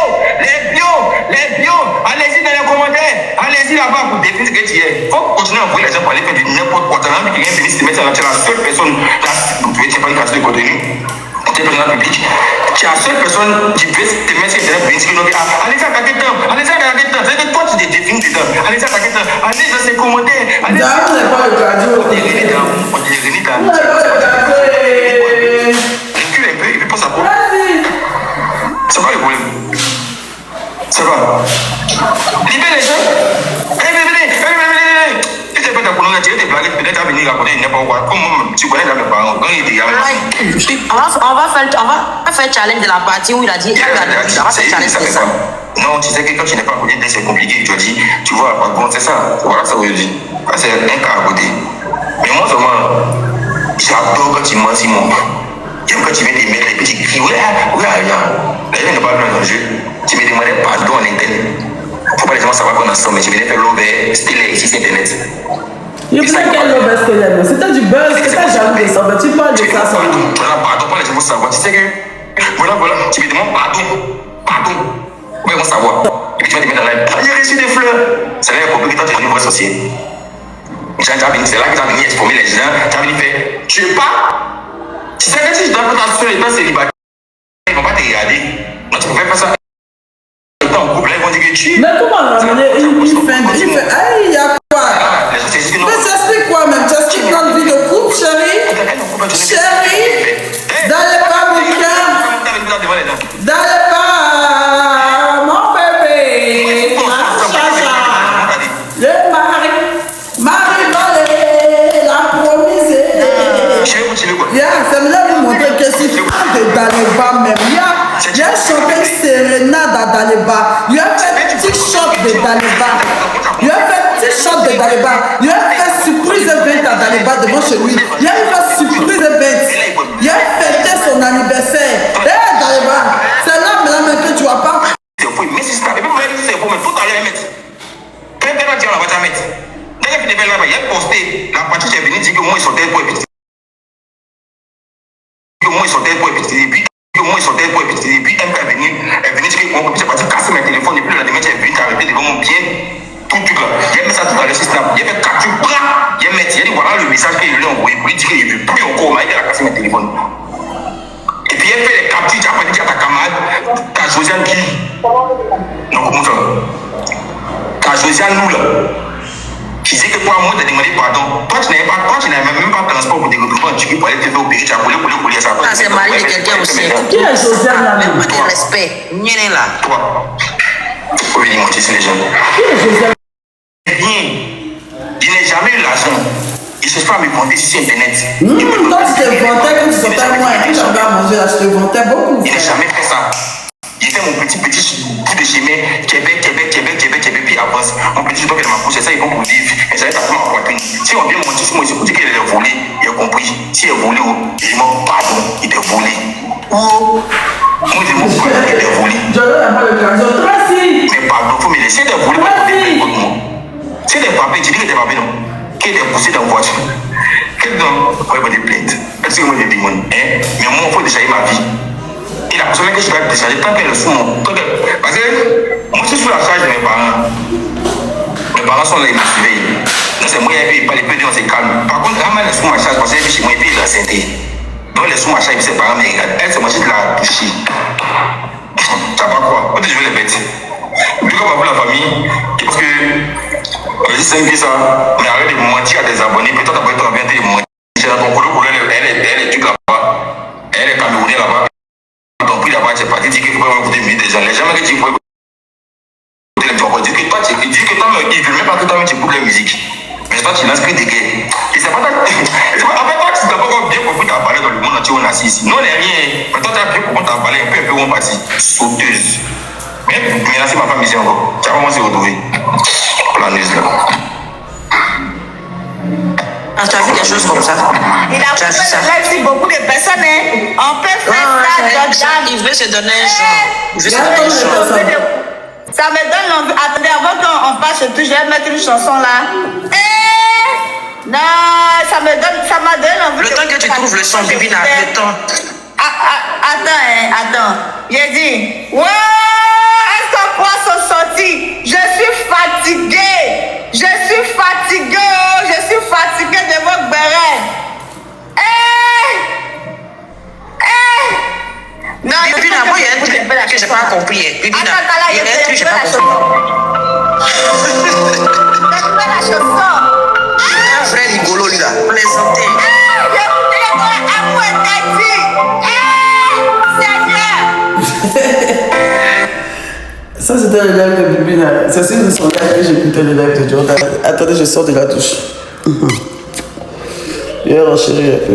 Allez-y dans les commentaires. Allez-y là-bas pour définir ce que tu es. Il faut continuer à envoyer les gens pour aller faire de n'importe quoi. Tu as envie que quelqu'un finisse de mettre ça là. Tu es la seule personne. Tu n'es pas une création de contenu. Tu es président public. Tu es la seule personne qui peut te mettre sur internet pour dire que allez-y à quelqu'un. C'est que toi, tu te défies. films dedans. Allez, attaquer ça. Allez, ça c'est commandé. Allez, ça n'est pas le cadeau. On est réunis là. Recule un peu, il veut pas sa peau. C'est quoi le problème? Ça va. Libère les gens. Venez. Tu t'es fait ta couleur, tu es des blagues, peut-être à venir raconter n'importe quoi. Comme tu connais dans mes parents, quand il était on va faire challenge de la partie où il a dit. On va faire challenge de ça. Non, tu sais que quand tu n'es pas à côté, c'est compliqué. Tu as dit, tu vois, par contre, c'est ça. Voilà ça veut dire. C'est un cas à côté. Mais moi, vraiment, j'adore quand tu mens, Simon. J'aime quand tu viens te mettre les petits cris. Ouais. Les gens ne parlent pas dans le jeu. Tu me demandais pardon en interne. Faut pas les gens savoir qu'on est ensemble, mais tu venais faire l'over, c'était ici sur internet. Il y a plein quel l'over c'était. C'était du buzz, c'était jaloux de ça, mais tu parles de ça, ça. Voilà, pardon, pas les gens vont savoir. Tu sais que, voilà, tu me demandes pardon. Ouais, ils vont savoir. Et puis tu vas te mettre dans la. J'ai reçu des fleurs. C'est là que tu es devenu vrai sorcier. C'est là que tu as venu exprimer les gens, tu as venu faire. Tu es pas. Tu sais que si tu dois faire ta soeur étant célibataire, ils ne vont pas te regarder. Non, tu peux faire ça. Mais comment ramener une fin de... Aïe, il y a quoi? Mais t'expliques quoi même? T'expliques dans le vie de couple, chérie? N'allez pas, mon cœur. N'allez pas, mon bébé. Le Marie Balé, la promise. C'est là pour montrer que si tu parles de Daleba même, il y a chanté sérénade à Daleba. Il a fait petit shot de Daleba. Il a fait petit shot de Daleba. Il a fait surprise event à Daleba devant chez lui. Il a fait surprise event. Il a fêté son anniversaire. Eh Daleba, c'est là maintenant que tu vas pas. Mais si c'est pas, c'est pour me foutre à la mettre. Quand tu vas dire la voiture à mettre. D'ailleurs, il a posté. La partie est venue dire que moi ils sont tels pour éviter. Et puis elle est venue dire que j'ai parti casser mes téléphones et puis le lendemain elle est venue t'arrêter devant mon pied. Tout truc là. Il a mis ça tout à l'heure sur Snap. Il a fait capture bras. Il a dit voilà le message qu'il lui a envoyé pour lui dire qu'il ne veut plus encore. Mais il a cassé mes téléphones. Et puis elle fait les captures. Tu as pas dit à ta camarade, t'as Josiane qui? Non, comment ça? T'as Josiane nous là. Qui disait que toi, moi, t'as demandé pardon. Toi, tu n'avais même pas de transport pour te retrouver en Turquie pour aller te faire opérer. Tu as collé ça. Ah, c'est mari de quelqu'un aussi. Qui est Josiane là? Même pas de respect. N'y là. Toi, faut venir monter sur les gens. Qui est Josiane? Il n'a jamais eu l'argent. Il ne cherche pas à me vanter sur Internet. Quand tu te vantais, quand tu sortais à moi et que j'avais à manger, là, je te vantais beaucoup. Il n'a jamais fait ça. Il fait mon petit bout de chemin, Québec, puis avance. Mon petit doigt de ma bouche, c'est ça, ils vont pour vivre. Mais j'avais pas comment ma poitrine. Si on vient monter sur moi, il dit qu'il est volé, il a compris. Si il est volé, il dit pardon, il est volé. Moi, je dis pourquoi il est volé. Je n'ai pas l'occasion. Tracy! Mais pardon, il faut me laisser de voler, pas de faire contre moi. C'est des papiers, tu dis que des papiers, non? Qui est poussé dans la voiture? Quel nom? Ouais, pas des plaintes. Est-ce que moi, j'ai des démons? Mais moi, il faut déchaîner ma vie. Et la personne que je dois décharger tant qu'elle est sous mon. Parce que moi je suis sous la charge de mes parents. Mes parents sont là, ils me surveillent. Donc c'est moi qui parle, ils peuvent dire c'est calme. Par contre, Rama est sous ma charge parce qu'elle est chez moi et puis il est enceinte. Donc elle est sous ma charge et puis ses parents me regardent. Elle, c'est moi qui la touche. Ça va quoi? Peut-être que je vais les bêtes. Puis comme pour la famille, parce que je sais que ça, mais arrête de mentir à des abonnés. Peut-être après tu vas bien te mentir. J'ai ton colo pour elle est truc là-bas. Elle est camerounais là-bas. Donc, puis là-bas, c'est parti dire qu'il faut pas écouter des gens. Les gens qui disent qu'il faut écouter les gens, disent que toi, il dit que toi, il ne veut même pas que toi, tu écoutes la musique. Mais toi, tu lances que des guerres. Et c'est pas toi. En fait, toi, tu n'as pas encore bien compris ta parler dans le monde entier où on est assis ici. Nous, on n'est rien. Mais toi, tu as bien compris ta parler un peu où on passe. Sauteuse. Mais là, c'est ma femme ici encore. Tu as vraiment se retrouver. Planeuse là. Ah, tu as vu des choses comme ça? Il a fait ça. Si beaucoup de personnes, on peut faire ça. Il veut se donner un genre. Il veut se donner un genre. Ça me donne l'envie. Attendez, avant qu'on passe tout, je vais mettre une chanson là. Non, ça m'a donné l'envie. Le temps que tu trouves le son, Bibi, le temps. Attends. J'ai dit, ouais, est-ce qu'on croit sont sortis? Je suis fatigué de votre beret. Non, Bibi, moi, il y a un truc que je n'ai pas compris. Bibi, il y a un truc que je n'ai pas compris. la chanson. Un vrai rigolo, lui, là. Plaisanter. Ça, c'était le live de Bibi, là. C'est sûr que son live que j'écoutais le live de Jordan. Attendez, je sors de la douche. Je vais renchérir un peu.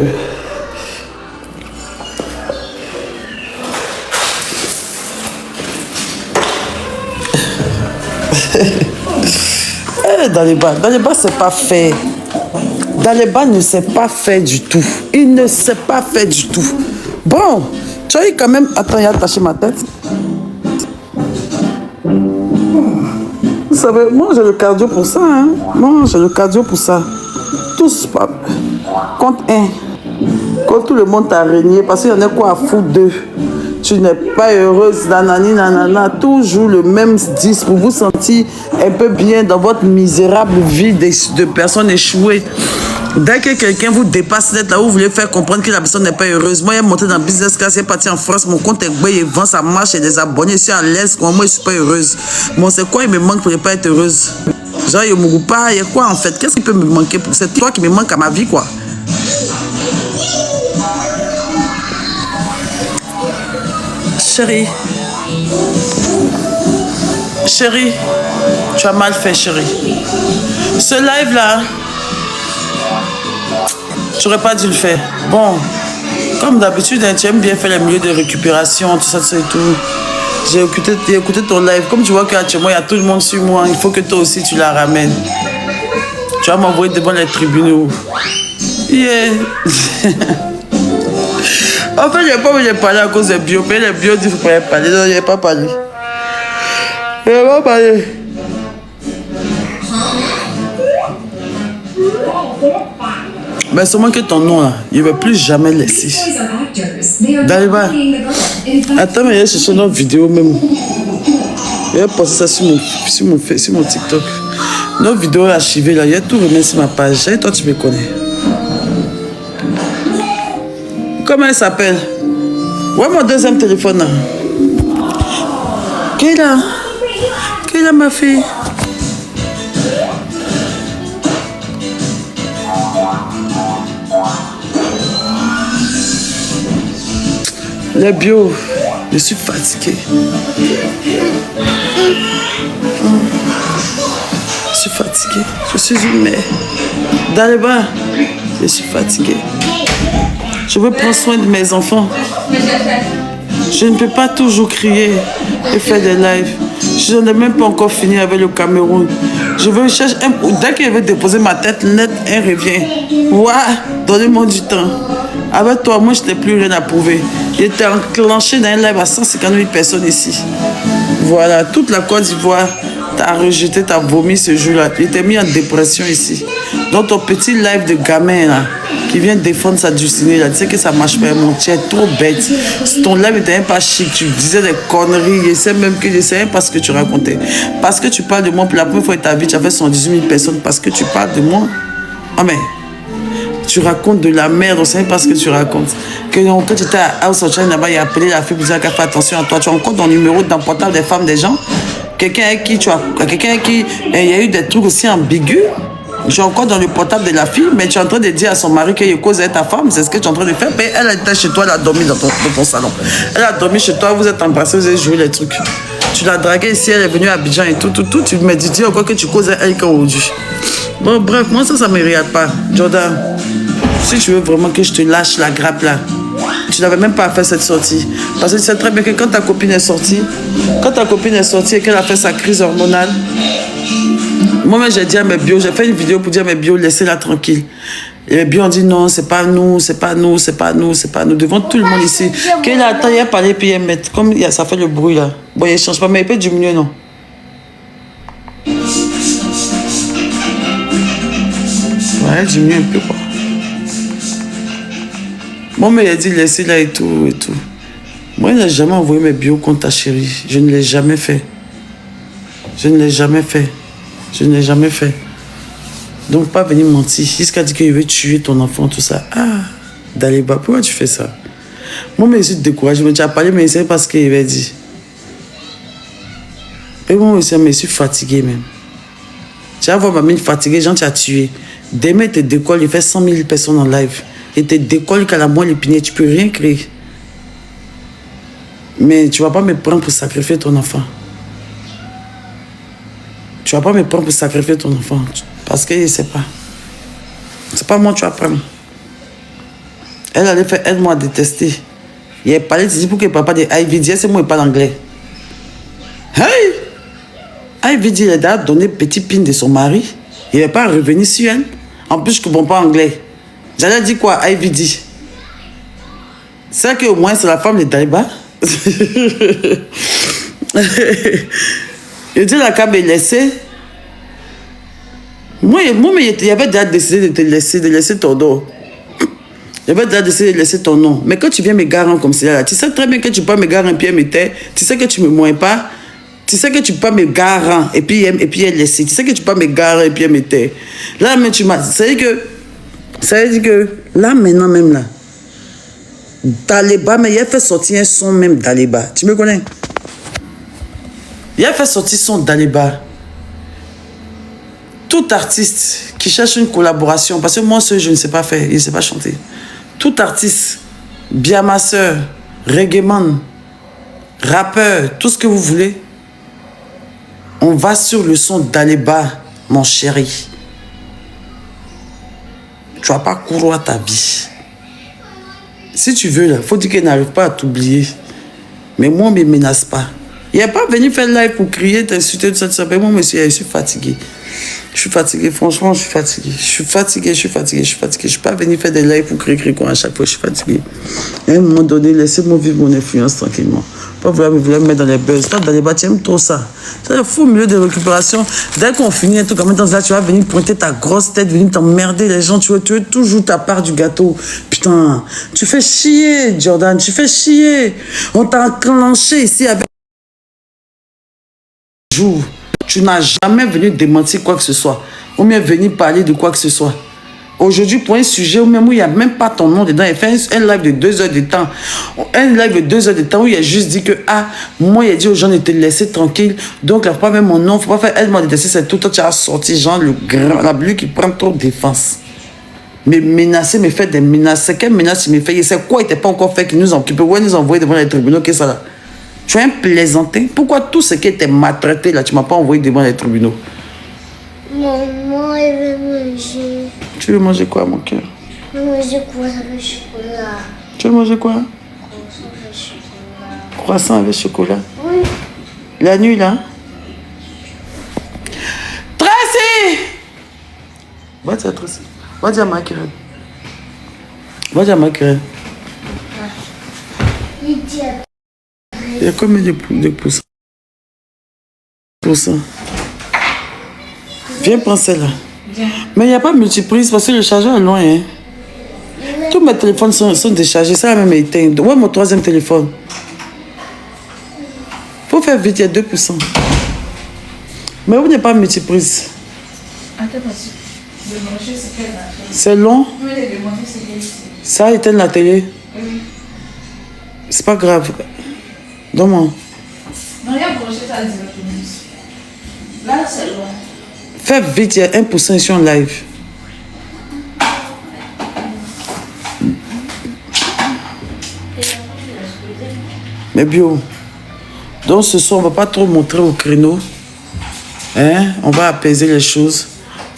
Dans les bas, c'est pas fait. Dans les bas, ne s'est pas fait du tout. Il ne s'est pas fait du tout. Bon, tu as eu quand même... Attends, il a attaché ma tête. Vous savez, moi j'ai le cardio pour ça. Hein? Moi j'ai le cardio pour ça. Tous, compte un. Quand tout le monde t'a régné, parce qu'il y en a quoi à foutre d'eux. Tu n'es pas heureuse, nanani, nanana. Toujours le même 10 pour vous sentir un peu bien dans votre misérable vie de personnes échouées. Dès que quelqu'un vous dépasse net là où vous voulez faire comprendre que la personne n'est pas heureuse. Moi, il est monté dans le business class, il est parti en France, mon compte est gbé, il vend, ça marche, il y a des abonnés, je suis à l'aise, moi je suis pas heureuse. Bon, c'est quoi il me manque pour ne pas être heureuse? Genre, il me pas, il y a quoi en fait? Qu'est-ce qui peut me manquer? C'est toi qui me manque à ma vie, quoi. Chérie. Chérie, tu as mal fait, chérie. Ce live là, tu n'aurais pas dû le faire. Bon, comme d'habitude, tu aimes bien faire les milieux de récupération, tout ça et tout. J'ai écouté ton live. Comme tu vois qu'actuellement, il y a tout le monde sur moi, il faut que toi aussi, tu la ramènes. Tu vas m'envoyer devant les tribunaux. Yeah. En fait, je n'ai pas voulu parler à cause des bio. Mais les bio disent qu'il ne faut pas parler. Non, je n'ai pas parlé. Je n'ai pas parlé. Mais seulement que ton nom là, il ne va plus jamais laisser. Daliba. Attends, mais il y a ce son notre vidéo même. Il a posté ça sur mon TikTok. Notre vidéo archivée là, il y a tout remis sur ma page. Et toi, tu me connais. Comment elle s'appelle? Ouais, mon deuxième téléphone là. Qui est là? Qui est là, ma fille? Les bio, je suis fatiguée. Je suis fatiguée. Je suis une mère. Dans les bas, je suis fatiguée. Je veux prendre soin de mes enfants. Je ne peux pas toujours crier et faire des lives. Je n'ai même pas encore fini avec le Cameroun. Je veux chercher un... Dès qu'il veut déposer ma tête net, un revient. Ouah, donnez-moi du temps. Avec toi, moi, je n'ai plus rien à prouver. Il était enclenché dans un live à 150 000 personnes ici. Voilà, toute la Côte d'Ivoire t'a rejeté, t'a vomi ce jour-là. Il était mis en dépression ici. Donc, ton petit live de gamin, là, qui vient défendre sa destinée, là, tu sais que ça marche pas, mon tu es trop bête. Ton live n'était même pas chic, tu disais des conneries, je sais même que je sais même pas ce que tu racontais. Parce que tu parles de moi pour la première fois de ta vie, tu as fait 118 000 personnes, parce que tu parles de moi. Ah, mais... Tu racontes de la merde, on ne sait même pas ce que tu racontes. Quand tu étais à House of China, là-bas, il a appelé la fille pour dire qu'elle fait attention à toi. Tu as encore ton numéro dans le portable des femmes des gens. Quelqu'un avec qui il y a eu des trucs aussi ambigus. Je suis encore dans le portable de la fille, mais tu es en train de dire à son mari qu'il cause avec ta femme. C'est ce que tu es en train de faire. Mais elle était chez toi, elle a dormi dans ton salon. Elle a dormi chez toi, vous êtes embrassés, vous avez joué les trucs. Tu l'as draguée ici, elle est venue à Abidjan et tout. Tu me dis encore que tu causes avec elle aujourd'hui. Bon, bref, moi, ça ne me regarde pas. Jordan, si tu veux vraiment que je te lâche la grappe là, tu n'avais même pas fait cette sortie. Parce que tu sais très bien que quand ta copine est sortie, et qu'elle a fait sa crise hormonale, moi-même, j'ai dit à mes bio, j'ai fait une vidéo pour dire à mes bio, laissez-la tranquille. Et les bio ont dit non, c'est pas nous, c'est pas nous, c'est pas nous, c'est pas nous. Devant tout le monde ici. Qu'il attend, il a parlé, puis il met. Comme ça fait le bruit là. Bon, il ne change pas, mais il peut diminuer, non? Ouais, diminuer un peu, quoi. Moi, mais il a dit laissez là et tout, et tout. Moi, il n'a jamais envoyé mes bio contre ta chérie. Je ne l'ai jamais fait. Je ne l'ai jamais fait. Je ne l'ai jamais fait. Donc, pas venir mentir. Jusqu'à dire qu'il veut tuer ton enfant, tout ça. Ah, Daliba, pourquoi tu fais ça? Moi, mais je suis découragée. Tu as parlé, mais c'est parce qu'il avait dit. Et moi aussi, je suis fatiguée même. Tu vas voir ma mine fatiguée, gens, tu as tué. Demain, tu te décolles, il fait 100 000 personnes en live. Et tu te décolles qu'à la moelle épinée, tu peux rien créer. Mais tu vas pas me prendre pour sacrifier ton enfant. Tu vas pas me prendre pour sacrifier ton enfant. Parce que je sais pas. C'est pas moi que tu vas prendre. Elle allait faire aide-moi à détester. Il a parlé, tu dis pour que papa de IVD, c'est moi qui parle anglais. Hey! IVD, il a déjà donné petit pin de son mari. Il n'est pas revenu sur elle. En plus, je ne comprends pas anglais. J'allais dire quoi, IVD? C'est qu'au moins, c'est la femme de Daliba. Il dit la qu'à me laisser. Moi, il avait déjà décidé de te laisser, de laisser ton nom. J'avais déjà décidé de laisser ton nom. Mais quand tu viens me garer comme ça, là, tu sais très bien que tu peux me garer un pied, me taire. Tu sais que tu ne me moins pas. Tu sais que tu peux me garer et puis elle laisser. Tu sais que tu peux me garer et puis me taire. Là, mais tu m'as. Ça veut dire que là, maintenant même là, Daliba, mais il a fait sortir un son même Daliba. Tu me connais? Il a fait sortir son Daliba. Tout artiste qui cherche une collaboration, parce que moi seul, je ne sais pas faire, je ne sais pas chanter. Tout artiste, bien ma soeur, reggaeman, rappeur, tout ce que vous voulez, on va sur le son Daliba, mon chéri. Tu vas pas courir à ta vie. Si tu veux, il faut dire qu'elle n'arrive pas à t'oublier. Mais moi, ne me menace pas. Il n'est pas venu faire live pour crier, t'insulter, tout ça. Mais moi, monsieur, je suis fatigué. Je suis fatigué, franchement, je suis fatigué. Je suis fatigué. Je ne suis pas venu faire des lives pour crier quoi à chaque fois, je suis fatigué. À un moment donné, laissez-moi vivre mon influence tranquillement. Pas vouloir me mettre dans les buzz. Toi, dans les bas, tu aimes trop ça. C'est un fou milieu de récupération. Dès qu'on finit un truc comme ça, tu vas venir pointer ta grosse tête, venir t'emmerder les gens. Tu veux toujours ta part du gâteau. Putain, tu fais chier, Jordan, tu fais chier. On t'a enclenché ici avec... Tu n'as jamais venu démentir quoi que ce soit. Ou bien venir parler de quoi que ce soit. Aujourd'hui, pour un sujet où il n'y a même pas ton nom dedans, il fait un live de 2 heures de temps. Un live de 2 heures de temps où il a juste dit que, moi, il a dit aux gens de te laisser tranquille. Donc, il ne faut pas mettre mon nom, il ne faut pas faire aide-moi à détester, c'est tout. Toi, tu as sorti, genre, le grand, la bleu qui prend trop de défense. Me menacer, me faire des menaces. C'est quelle menace il me fait? C'est quoi il n'était pas encore fait qu'il nous occupe? Ouais, nous envoyer devant les tribunaux, qu'est-ce que ça là? Tu es un plaisantin. Pourquoi tout ce qui était maltraité là, tu ne m'as pas envoyé devant les tribunaux? Maman, elle veut manger. Tu veux manger quoi, mon cœur? Je veux manger croissant avec chocolat. Tu veux manger quoi? Croissant avec chocolat. Croissant avec chocolat? Oui. La nuit, là? Tracy! Va dire à Tracy. Va dire à Maquerelle. Va dire à Maquerelle. Il dit à... Il y a combien de pourcents? Viens prendre celle-là. Mais il n'y a pas de multiprise parce que le chargeur est loin. Hein. Tous mes téléphones sont déchargés. Ça a même éteint. Où est mon 3e téléphone? Faut faire vite, il y a 2%. Mais où n'est pas de multiprise? C'est long? Ça a éteint la télé? C'est pas grave. Donne-moi. Non, il y a branché ça à 10 Là, c'est loin. Fais vite, il y a 1% ici en live. Mais bio. Donc ce soir, on ne va pas trop montrer au créneau. Hein? On va apaiser les choses.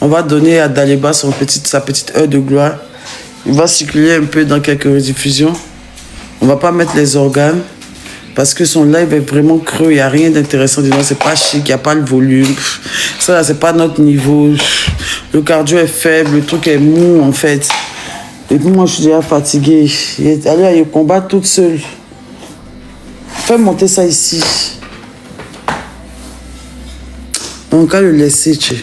On va donner à Daliba sa petite heure de gloire. Il va circuler un peu dans quelques rediffusions. On ne va pas mettre les organes. Parce que son live est vraiment creux, il n'y a rien d'intéressant dedans, c'est pas chic, il n'y a pas le volume. Ça là, c'est pas notre niveau. Le cardio est faible, le truc est mou en fait. Et puis moi, je suis déjà fatiguée. Allez, il combat toute seule. Fais monter ça ici. On va le laisser, tu sais.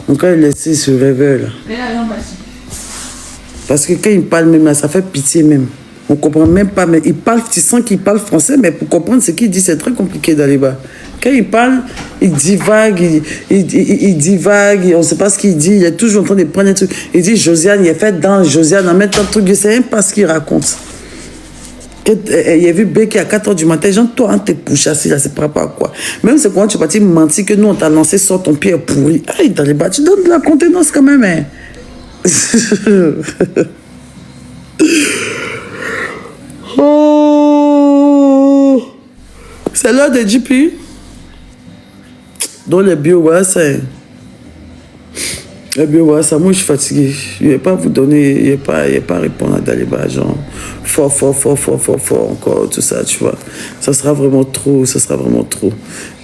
On va le laisser, il se réveille là. Parce que quand il parle même là, ça fait pitié même. On ne comprend même pas, mais il parle, tu sens qu'il parle français, mais pour comprendre ce qu'il dit, c'est très compliqué d'aller bas. Quand il parle, il divague, il divague, on ne sait pas ce qu'il dit, il est toujours en train de prendre un truc. Il dit Josiane, il est fait dans Josiane, en mettant un truc, je ne sais même pas ce qu'il raconte. Il y a vu Becky à 4h du matin, genre, toi, on t'es pourchassé, là, c'est par rapport à quoi? Même c'est quand tu es parti mentir que nous, on t'a lancé sur ton pied pourri. Aïe, dans les bas, tu donnes de la contenance quand même, hein. Oh. C'est l'heure de JP. Dans les bio, voilà, c'est... Eh bien, voilà, ça, moi, je suis fatigué. Je ne vais pas vous donner, je ne vais pas répondre à Daliba, genre, fort, encore, tout ça, tu vois. Ça sera vraiment trop.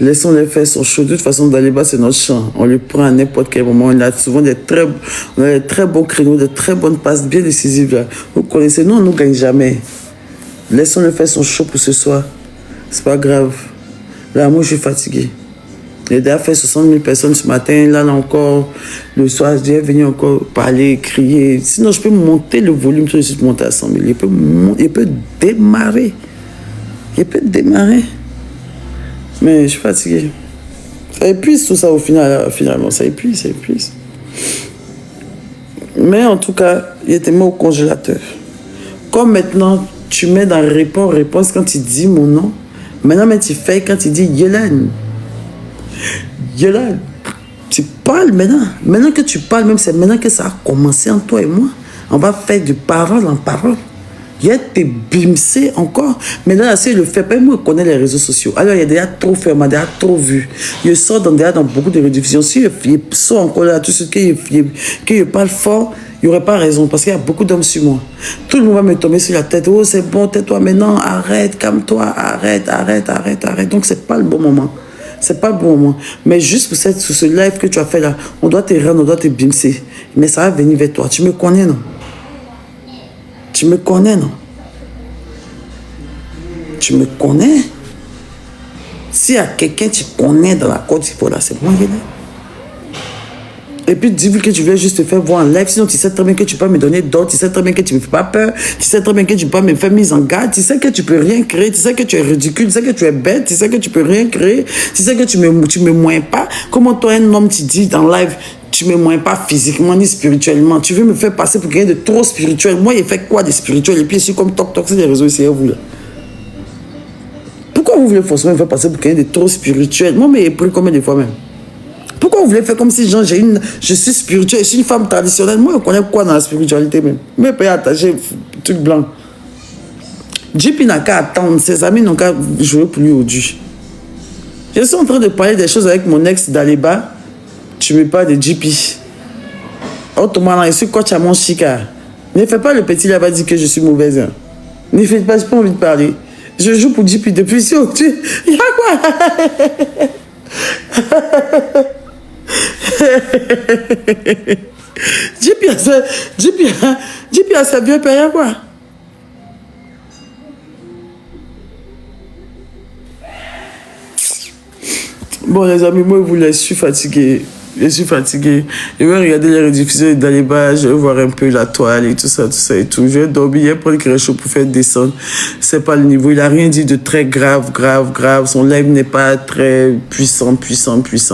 Laissons-les faire son show. De toute façon, Daliba, c'est notre champ. On lui prend à n'importe quel moment. On a souvent des très bons créneaux, de très bonnes passes bien décisives, là. Vous connaissez, nous, on ne gagne jamais. Laissons-le faire son show pour ce soir. C'est pas grave. Là, moi, je suis fatigué. J'ai déjà fait 60 000 personnes ce matin. Là encore, le soir, je vais venir encore parler, crier. Sinon, je peux monter le volume, je suis monté à 100 000. Il peut démarrer. Mais je suis fatigué. Ça épuise tout ça au final, finalement. Ça épuise. Mais en tout cas, il était mis au congélateur. Comme maintenant, tu mets dans réponse quand tu dis mon nom. Maintenant, mais tu fais quand tu dis Yolande. Yolande, tu parles maintenant. Maintenant que tu parles, même c'est maintenant que ça a commencé en toi et moi. On va faire de parole en parole. Il y a des bimsés encore. Maintenant, là, si je le fais pas, moi, je connais les réseaux sociaux. Alors, il y a déjà trop fait, on m'a déjà trop vu. Je sors dans beaucoup de rediffusions. Si je sors encore là, tout ce que je parle fort, il n'y aurait pas raison parce qu'il y a beaucoup d'hommes sur moi. Tout le monde va me tomber sur la tête. Oh, c'est bon, tais-toi maintenant, arrête, calme-toi, arrête. Donc, c'est pas le bon moment. C'est pas le bon moment. Mais juste pour ce live que tu as fait là, on doit te rendre, on doit te bimser. Mais ça va venir vers toi. Tu me connais, non? Tu me connais, non? Tu me connais? S'il y a quelqu'un que tu connais dans la Côte d'Ivoire, là, c'est moi, Yéné. Et puis, dis-lui que tu veux juste te faire voir en live. Sinon, tu sais très bien que tu peux me donner d'autres. Tu sais très bien que tu ne me fais pas peur. Tu sais très bien que tu peux me faire mise en garde. Tu sais que tu peux rien créer. Tu sais que tu es ridicule. Tu sais que tu es bête. Tu sais que tu peux rien créer. Tu sais que tu me moins pas. Comment toi, un homme, tu dis en live, tu me moins pas physiquement ni spirituellement. Tu veux me faire passer pour quelqu'un de trop spirituel. Moi, il fait quoi de spirituel? Et puis, je suis comme toc, c'est les réseaux ici, vous là. Pourquoi vous voulez forcément me faire passer pour quelqu'un de trop spirituel? Moi, mais j'ai pris combien de fois même? Pourquoi vous voulez faire comme si genre, je suis spirituelle, je suis une femme traditionnelle? Moi, je connais quoi dans la spiritualité même? Moi, je peux y attacher truc blanc. JP n'a qu'à attendre, ses amis n'ont qu'à jouer pour lui au Dieu. Je suis en train de parler des choses avec mon ex Daliba. Tu me parles de JP. Autrement, je suis coach à mon chica. Ne fais pas le petit là-bas dire que je suis mauvaise. Hein. Ne fais pas, j'ai pas envie de parler. Je joue pour JP depuis si tu. Il y a quoi? JP a sa vieux père, quoi. Bon, les amis, moi, je vous laisse, je suis fatigué. Je vais regarder les rediffusions dans les bas, je vais voir un peu la toile et tout ça et tout. Je vais dormir, je vais prendre quelque chose pour faire descendre. C'est pas le niveau. Il a rien dit de très grave. Son live n'est pas très puissant,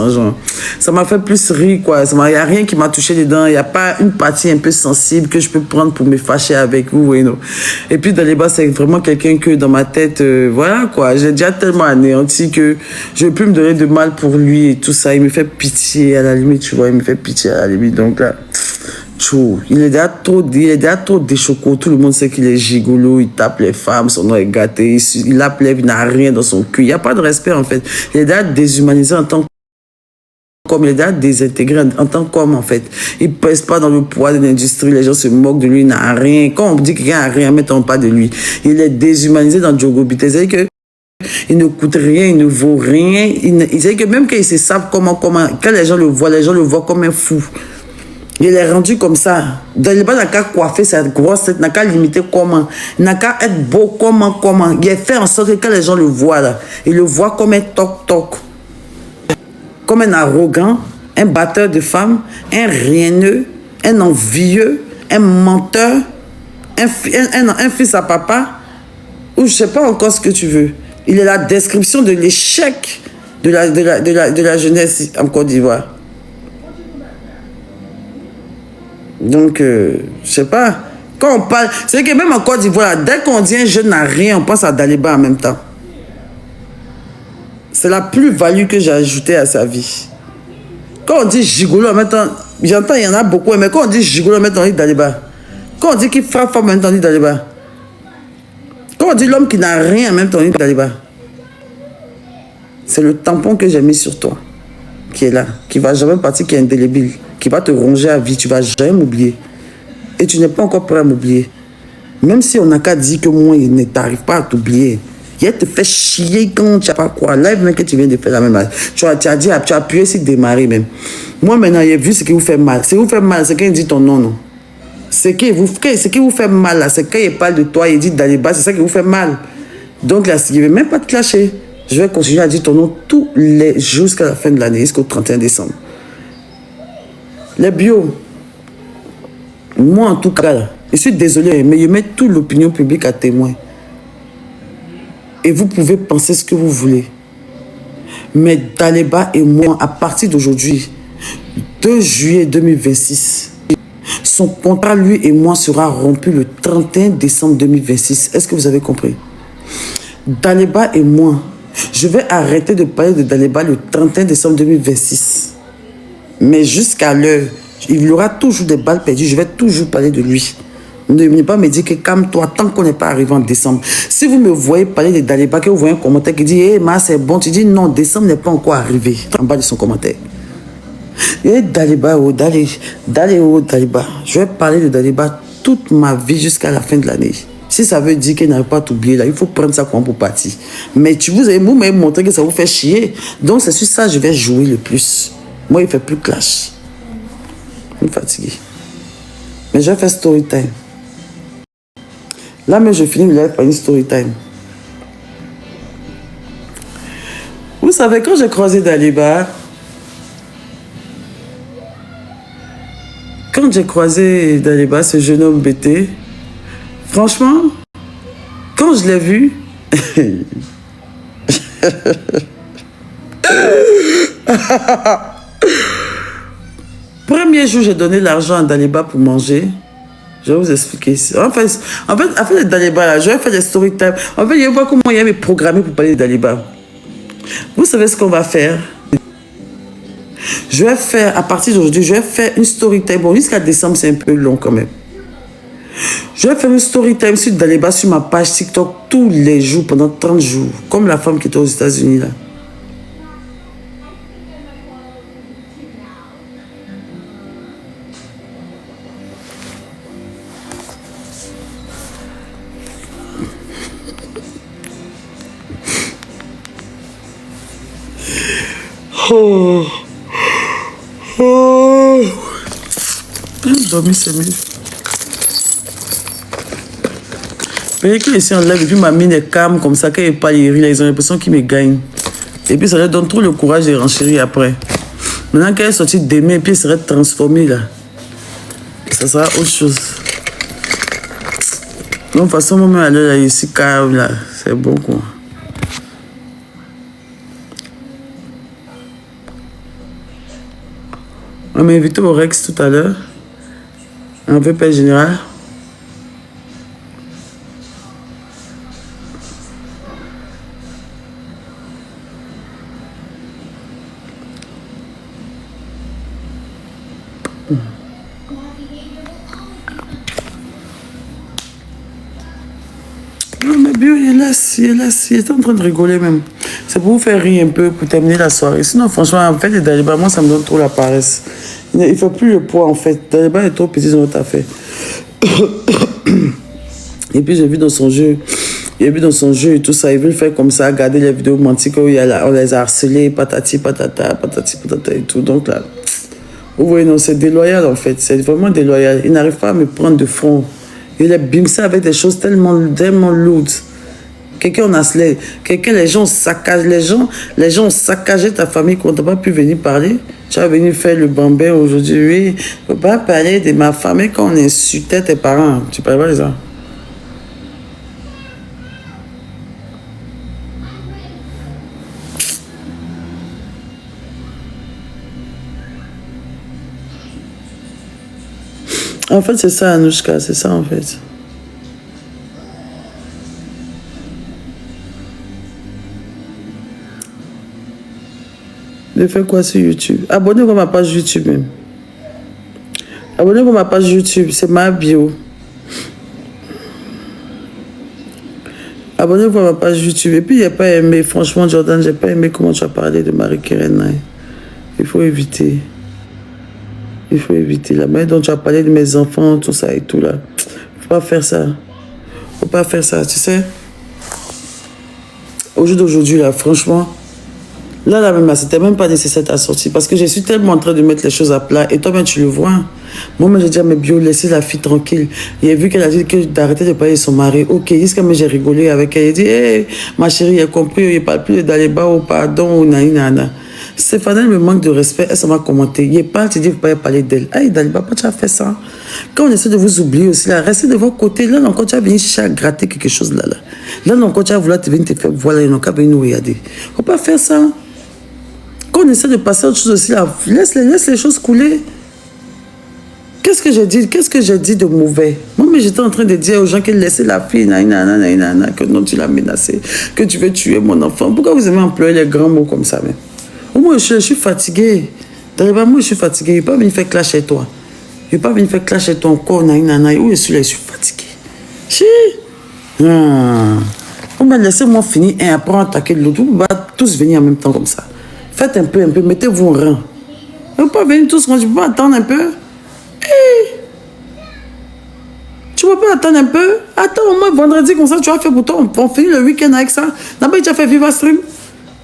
genre. Ça m'a fait plus rire, quoi. Il n'y a rien qui m'a touché dedans. Il n'y a pas une partie un peu sensible que je peux prendre pour me fâcher avec vous, oui, non. Et puis, dans les bas, c'est vraiment quelqu'un que dans ma tête, voilà, quoi. J'ai déjà tellement anéanti que je ne veux plus me donner de mal pour lui et tout ça. Il me fait pitié à la limite, tu vois, il me fait pitié à la limite. Donc là, il est déjà trop déchoco. Tout le monde sait qu'il est gigolo, il tape les femmes, son nom est gâté, il la plève, il n'a rien dans son cul. Il n'y a pas de respect en fait. Il est déjà déshumanisé en tant qu'homme, il est déjà désintégré en tant qu'homme en fait. Il ne pèse pas dans le poids de l'industrie, les gens se moquent de lui, il n'a rien. Quand on dit que quelqu'un n'a rien, mettons pas de lui. Il est déshumanisé dans Djogo Bitté. C'est-à-dire que il ne coûte rien, il ne vaut rien. Il sait que même quand il se savent comment, quand les gens le voient comme un fou. Il est rendu comme ça. Dans le bas, il n'a qu'à coiffer cette grosse tête, il n'a qu'à limiter comment. Il n'a qu'à être beau comment. Il a fait en sorte que quand les gens le voient là, ils le voient comme un toc-toc. Comme un arrogant, un batteur de femmes, un rieneux, un envieux, un menteur, un fils à papa, ou je ne sais pas encore ce que tu veux. Il est la description de l'échec de la jeunesse en Côte d'Ivoire. Donc, je sais pas, Quand on parle, c'est que même en Côte d'Ivoire, dès qu'on dit un jeune n'a rien, on pense à Daliba en même temps. C'est la plus-value que j'ai ajoutée à sa vie. Quand on dit gigolo en même temps, j'entends, il y en a beaucoup, mais quand on dit gigolo en même temps, on dit Daliba. Quand on dit qu'il frappe fort en même temps, on dit Daliba. Quand on dit l'homme qui n'a rien en même temps, on dit Daliba. C'est le tampon que j'ai mis sur toi, qui est là, qui ne va jamais partir, qui est indélébile, qui va te ronger à vie, tu ne vas jamais m'oublier. Et tu n'es pas encore prêt à m'oublier. Même si on n'a qu'à dire que moi, il ne t'arrive pas à t'oublier. Il te fait chier quand tu n'as pas quoi. Là, même que tu viens de faire la même chose. Tu as dit, tu as appuyé sur démarrer même. Moi, maintenant, j'ai vu ce qui vous fait mal. Ce qui vous fait mal, c'est quand il dit ton nom, non. Ce qui vous fait mal, là, c'est quand il parle de toi, il dit d'aller bas, c'est ça qui vous fait mal. Donc là, il ne veut même pas te clasher. Je vais continuer à dire ton nom tous les jours jusqu'à la fin de l'année, jusqu'au 31 décembre. Les bio. Moi, en tout cas, là, je suis désolé, mais je mets toute l'opinion publique à témoin. Et vous pouvez penser ce que vous voulez. Mais Daliba et moi, à partir d'aujourd'hui, 2 juillet 2026, son contrat, lui et moi, sera rompu le 31 décembre 2026. Est-ce que vous avez compris? Daliba et moi, je vais arrêter de parler de Daliba le 31 décembre 2026. Mais jusqu'à l'heure, il y aura toujours des balles perdues. Je vais toujours parler de lui. Ne venez pas me dire que calme-toi tant qu'on n'est pas arrivé en décembre. Si vous me voyez parler de Daliba, que vous voyez un commentaire qui dit « Hey, ma, c'est bon », tu dis « Non, décembre n'est pas encore arrivé » en bas de son commentaire. Et Daliba, oh, Daliba. Je vais parler de Daliba toute ma vie jusqu'à la fin de l'année. Si ça veut dire qu'il n'arrive pas à t'oublier, là, il faut prendre ça comme pour partir. Mais vous m'avez montré que ça vous fait chier. Donc c'est sur ça que je vais jouer le plus. Moi, il ne fait plus clash. Je suis fatigué. Mais je vais faire story time. Là, mais je finis le live par une story time. Vous savez, quand j'ai croisé Daliba, ce jeune homme bêté, franchement, quand je l'ai vu, premier jour, j'ai donné l'argent à Daliba pour manger. Je vais vous expliquer. En fait, de Daliba, là, je vais faire des story time. En fait, je vois comment il y a mes programmés pour parler de Daliba. Vous savez ce qu'on va faire? Je vais faire, à partir d'aujourd'hui, je vais faire une story time. Bon, jusqu'à décembre, c'est un peu long quand même. Je vais faire une story time sur Daliba sur ma page TikTok tous les jours, pendant 30 jours. Comme la femme qui était aux États-Unis, là. Oh. Oh. J'ai dormi, c'est mieux. Mais quand ils s'enlèvent et puis ma mine est calme comme ça, quand ils parlent, ils rient, ils ont l'impression qu'ils me gagnent. Et puis ça leur donne trop le courage de renchérir après. Maintenant qu'elle est sortie demain et puis elle serait transformée là, ça sera autre chose. Donc de toute façon, moi elle est ici calme là, c'est bon quoi. On m'a invité au Rex tout à l'heure, en VP général. Non, mais Bio, il est en train de rigoler même. C'est pour vous faire rire un peu, pour terminer la soirée. Sinon, franchement, en fait, Daliba, moi, ça me donne trop la paresse. Il ne fait plus le poids, en fait. Daliba est trop petit dans notre affaire. Et puis, j'ai vu dans son jeu, et tout ça, il veut le faire comme ça, regarder les vidéos mentir où on les a harcelés, patati, patata et tout. Donc là, vous voyez, non, c'est déloyal, en fait. C'est vraiment déloyal. Il n'arrive pas à me prendre de front. Il est bimsé avec des choses tellement lourdes. Les gens saccagent, les gens ont saccagé ta famille quand tu n'as pas pu venir parler. Tu vas venir faire le bambin aujourd'hui. Oui, il ne faut pas parler de ma famille quand on insultait tes parents. Tu ne parles pas de ça. En fait, c'est ça, Anouchka, c'est ça, en fait. Je fais quoi sur YouTube? Abonnez-vous à ma page YouTube même. Abonnez-vous à ma page YouTube, c'est ma bio. Abonnez-vous à ma page YouTube. Et puis, il n'y a pas aimé, franchement, Jordan, j'ai pas aimé comment tu as parlé de Marie-Keren. Il faut éviter. Il faut éviter. La manière dont tu as parlé de mes enfants, tout ça et tout là. Faut pas faire ça. Faut pas faire ça, tu sais. Au jour d'aujourd'hui, là, franchement, là, même, c'était même pas nécessaire ta sortie parce que je suis tellement en train de mettre les choses à plat et toi-même, tu le vois. Moi, j'ai dit à mes bio, laissez la fille tranquille. Il a vu qu'elle a dit d'arrêter de parler de son mari. Ok, jusqu'à moi, j'ai rigolé avec elle. Il dit, hey, ma chérie, il a compris, il parle plus d'aller bas ou pardon ou nana. Stéphane me manque de respect, elle, ça m'a commenté. Il parle, tu dis, vous ne pouvez pas parler d'elle. Aïe, Daliba, pourquoi tu as fait ça? Quand on essaie de vous oublier aussi, là, restez de votre côté. Là, encore, tu as venu chercher à gratter quelque chose là. Là, encore, tu as voulu te venir te faire, voilà, il n'a qu'à venir nous regarder. Il ne faut pas faire ça. Quand on essaie de passer à autre chose aussi, là, laisse les choses couler. Qu'est-ce que j'ai dit? Qu'est-ce que j'ai dit de mauvais? Moi, mais j'étais en train de dire aux gens qu'ils laissaient la fille, que non, tu l'as menacée, que tu veux tuer mon enfant. Pourquoi vous aimez employer les grands mots comme ça, même? Moi, je suis fatiguée. Moi, je suis fatiguée. Il ne pas venir faire clash chez toi. Il ne pas venir faire clash chez toi encore. Où je suis fatiguée. Si. Laissez-moi finir et après attaquer l'autre. Vous allez tous venir en même temps comme ça. Faites un peu. Mettez-vous en rang. Vous ne pouvez pas venir tous quand tu peux attendre un peu. Hey. Tu ne peux pas attendre un peu. Attends, au moins vendredi comme ça, tu vas faire pour toi. On finit le week-end avec ça. D'abord, tu as fait Viva Stream.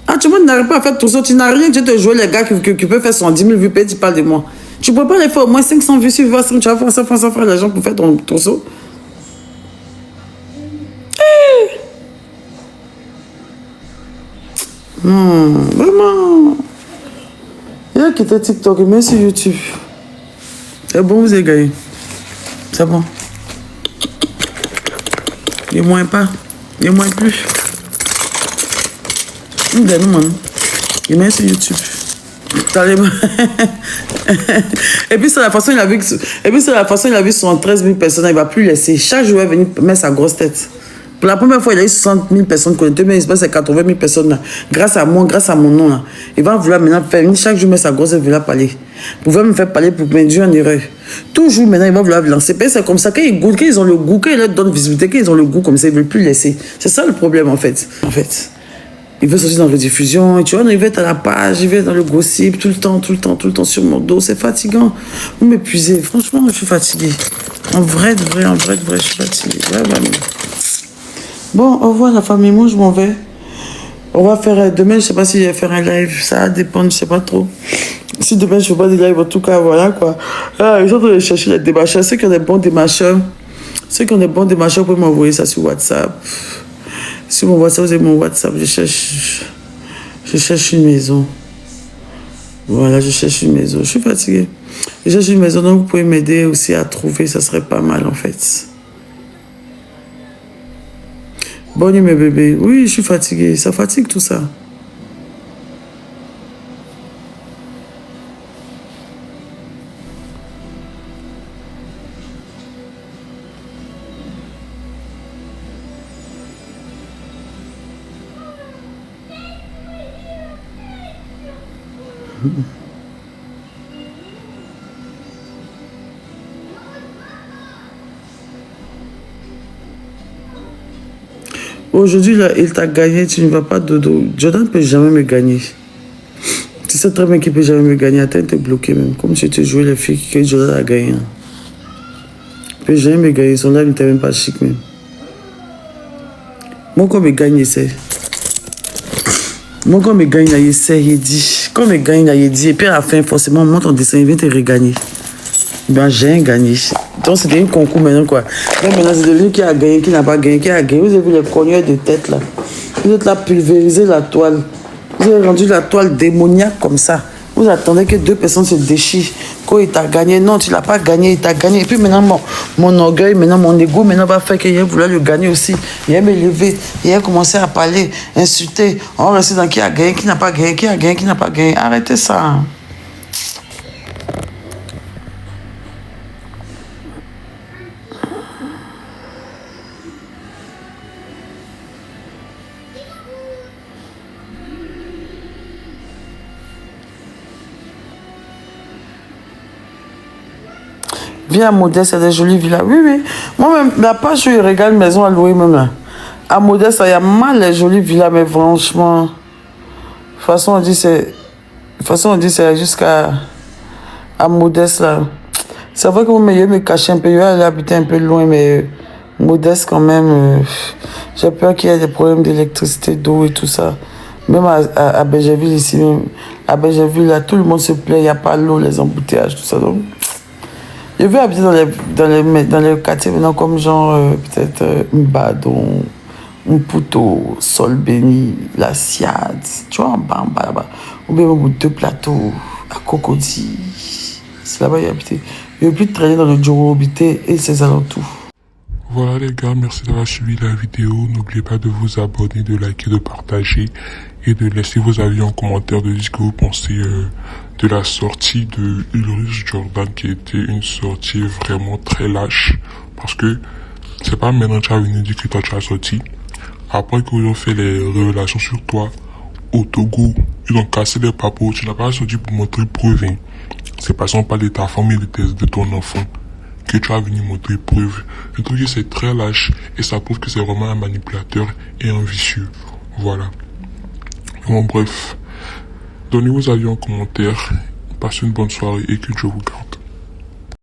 Ah, tu n'arrives pas à faire tout ça, tu n'as rien, tu te jouer les gars qui peuvent faire 110 000 vues, tu parles de moi. Tu ne peux pas les faire au moins 500 vues sur Vivastream, tu vas faire ça, faire les gens pour faire ton torso. Hey. Non, vraiment. Il y a quitté TikTok, mais sur YouTube. C'est bon, vous avez gagné. C'est bon. Il n'y a moins pas. Il n'y a moins plus. Il met sur YouTube. Et puis c'est la façon il a vu il a vu 73 000 personnes, il ne va plus laisser. Chaque jour il va venir mettre sa grosse tête. Pour la première fois, il a eu 60 000 personnes connectées, mais il se passe 80 000 personnes là. Grâce à moi, grâce à mon nom là. Il va vouloir maintenant faire chaque jour mettre sa grosse tête, il va parler. Pour me faire parler pour m'induire en erreur. Toujours maintenant, il va vouloir lancer. C'est comme ça, quand ils ont le goût, quand ils leur donnent visibilité, quand ils ont le goût comme ça, ils ne veulent plus laisser. C'est ça le problème en fait. Il veut sortir dans la diffusion, et tu vois, il veut être à la page, il veut être dans le gossip, tout le temps sur mon dos, c'est fatigant. Vous m'épuisez, franchement, je suis fatiguée. En vrai, je suis fatiguée. Ouais. Bon, au revoir la famille, moi je m'en vais. On va faire, demain, je sais pas si je vais faire un live, ça va dépendre, je sais pas trop. Si demain je fais pas de live, en tout cas, voilà quoi. Ils sont en train de chercher les démarcheurs, ceux qui ont des bons démarcheurs, vous pouvez m'envoyer ça sur WhatsApp. Sur mon WhatsApp, vous avez mon WhatsApp, je cherche une maison. Voilà, je cherche une maison. Je suis fatiguée. Je cherche une maison, donc vous pouvez m'aider aussi à trouver, ça serait pas mal en fait. Bonne nuit mes bébés. Oui, je suis fatiguée, ça fatigue tout ça. Aujourd'hui, là, il t'a gagné, tu ne vas pas dodo. Jordan ne peut jamais me gagner. Tu sais très bien qu'il ne peut jamais me gagner. Attends, il te bloqué même. Comme si tu jouais les filles que Jordan a gagné. Il ne peut jamais me gagner. Son live n'était même pas chic même. Moi, quand il me gagne, il sait. Moi, quand il me gagne, il sait, il dit. Quand il me gagne, il dit. Et puis à la fin, forcément, on monte ton dessin, il vient te regagner. Ben, j'ai gagné. Donc, c'était un concours maintenant, quoi. Donc, maintenant, c'est devenu qui a gagné, qui n'a pas gagné, qui a gagné. Vous avez vu les cogneurs de tête, là. Vous êtes là, pulvériser la toile. Vous avez rendu la toile démoniaque comme ça. Vous attendez que deux personnes se déchirent. Quand il t'a gagné, non, tu ne l'as pas gagné, il t'a gagné. Et puis maintenant, mon orgueil, maintenant, mon ego, maintenant, va faire qu'il voulait le gagner aussi. Il a me lever, il a commencé à parler, insulter. On va rester dans qui a gagné, qui n'a pas gagné, qui a gagné, qui n'a pas gagné. Arrêtez ça. Viens à Modeste, il y a des jolies villas. Oui, oui. Moi-même, la page où il regarde une maison à louer, même là. À Modeste, il y a mal les jolies villas, mais franchement. De toute façon, on dit c'est jusqu'à Modeste, là. C'est vrai que vous me cacher un peu, je vais aller habiter un peu loin, mais Modeste quand même. J'ai peur qu'il y ait des problèmes d'électricité, d'eau et tout ça. Même à Bergerville, ici, même, à Bergerville, là, tout le monde se plaît, il n'y a pas l'eau, les embouteillages, tout ça. Donc, je veux habiter dans les quartiers maintenant comme genre, peut-être Mbadon, Mputo, Sol Béni, La Siade, tu vois, en bas, là-bas. Ou bien au bout de 2 plateaux, à Cocody. C'est là-bas qu'il y a habité. Il ne veut plus traîner dans le Djoro habité et ses alentours. Voilà les gars, merci d'avoir suivi la vidéo. N'oubliez pas de vous abonner, de liker, de partager et de laisser vos avis en commentaire de ce que vous pensez de la sortie de Ulrich Jordan, qui était une sortie vraiment très lâche. Parce que c'est pas maintenant que tu as venu dire que toi tu as sorti. Après qu'ils ont fait les révélations sur toi au Togo, ils ont cassé les papeaux. Tu n'as pas sorti pour montrer preuve. Hein. C'est parce qu'on parle de ta famille, de ton enfant, que tu as venu montrer preuve. Je trouve que c'est très lâche et ça prouve que c'est vraiment un manipulateur et un vicieux. Voilà. Bon, bref. Donnez vos avis en commentaire. Passez une bonne soirée et que Dieu vous garde.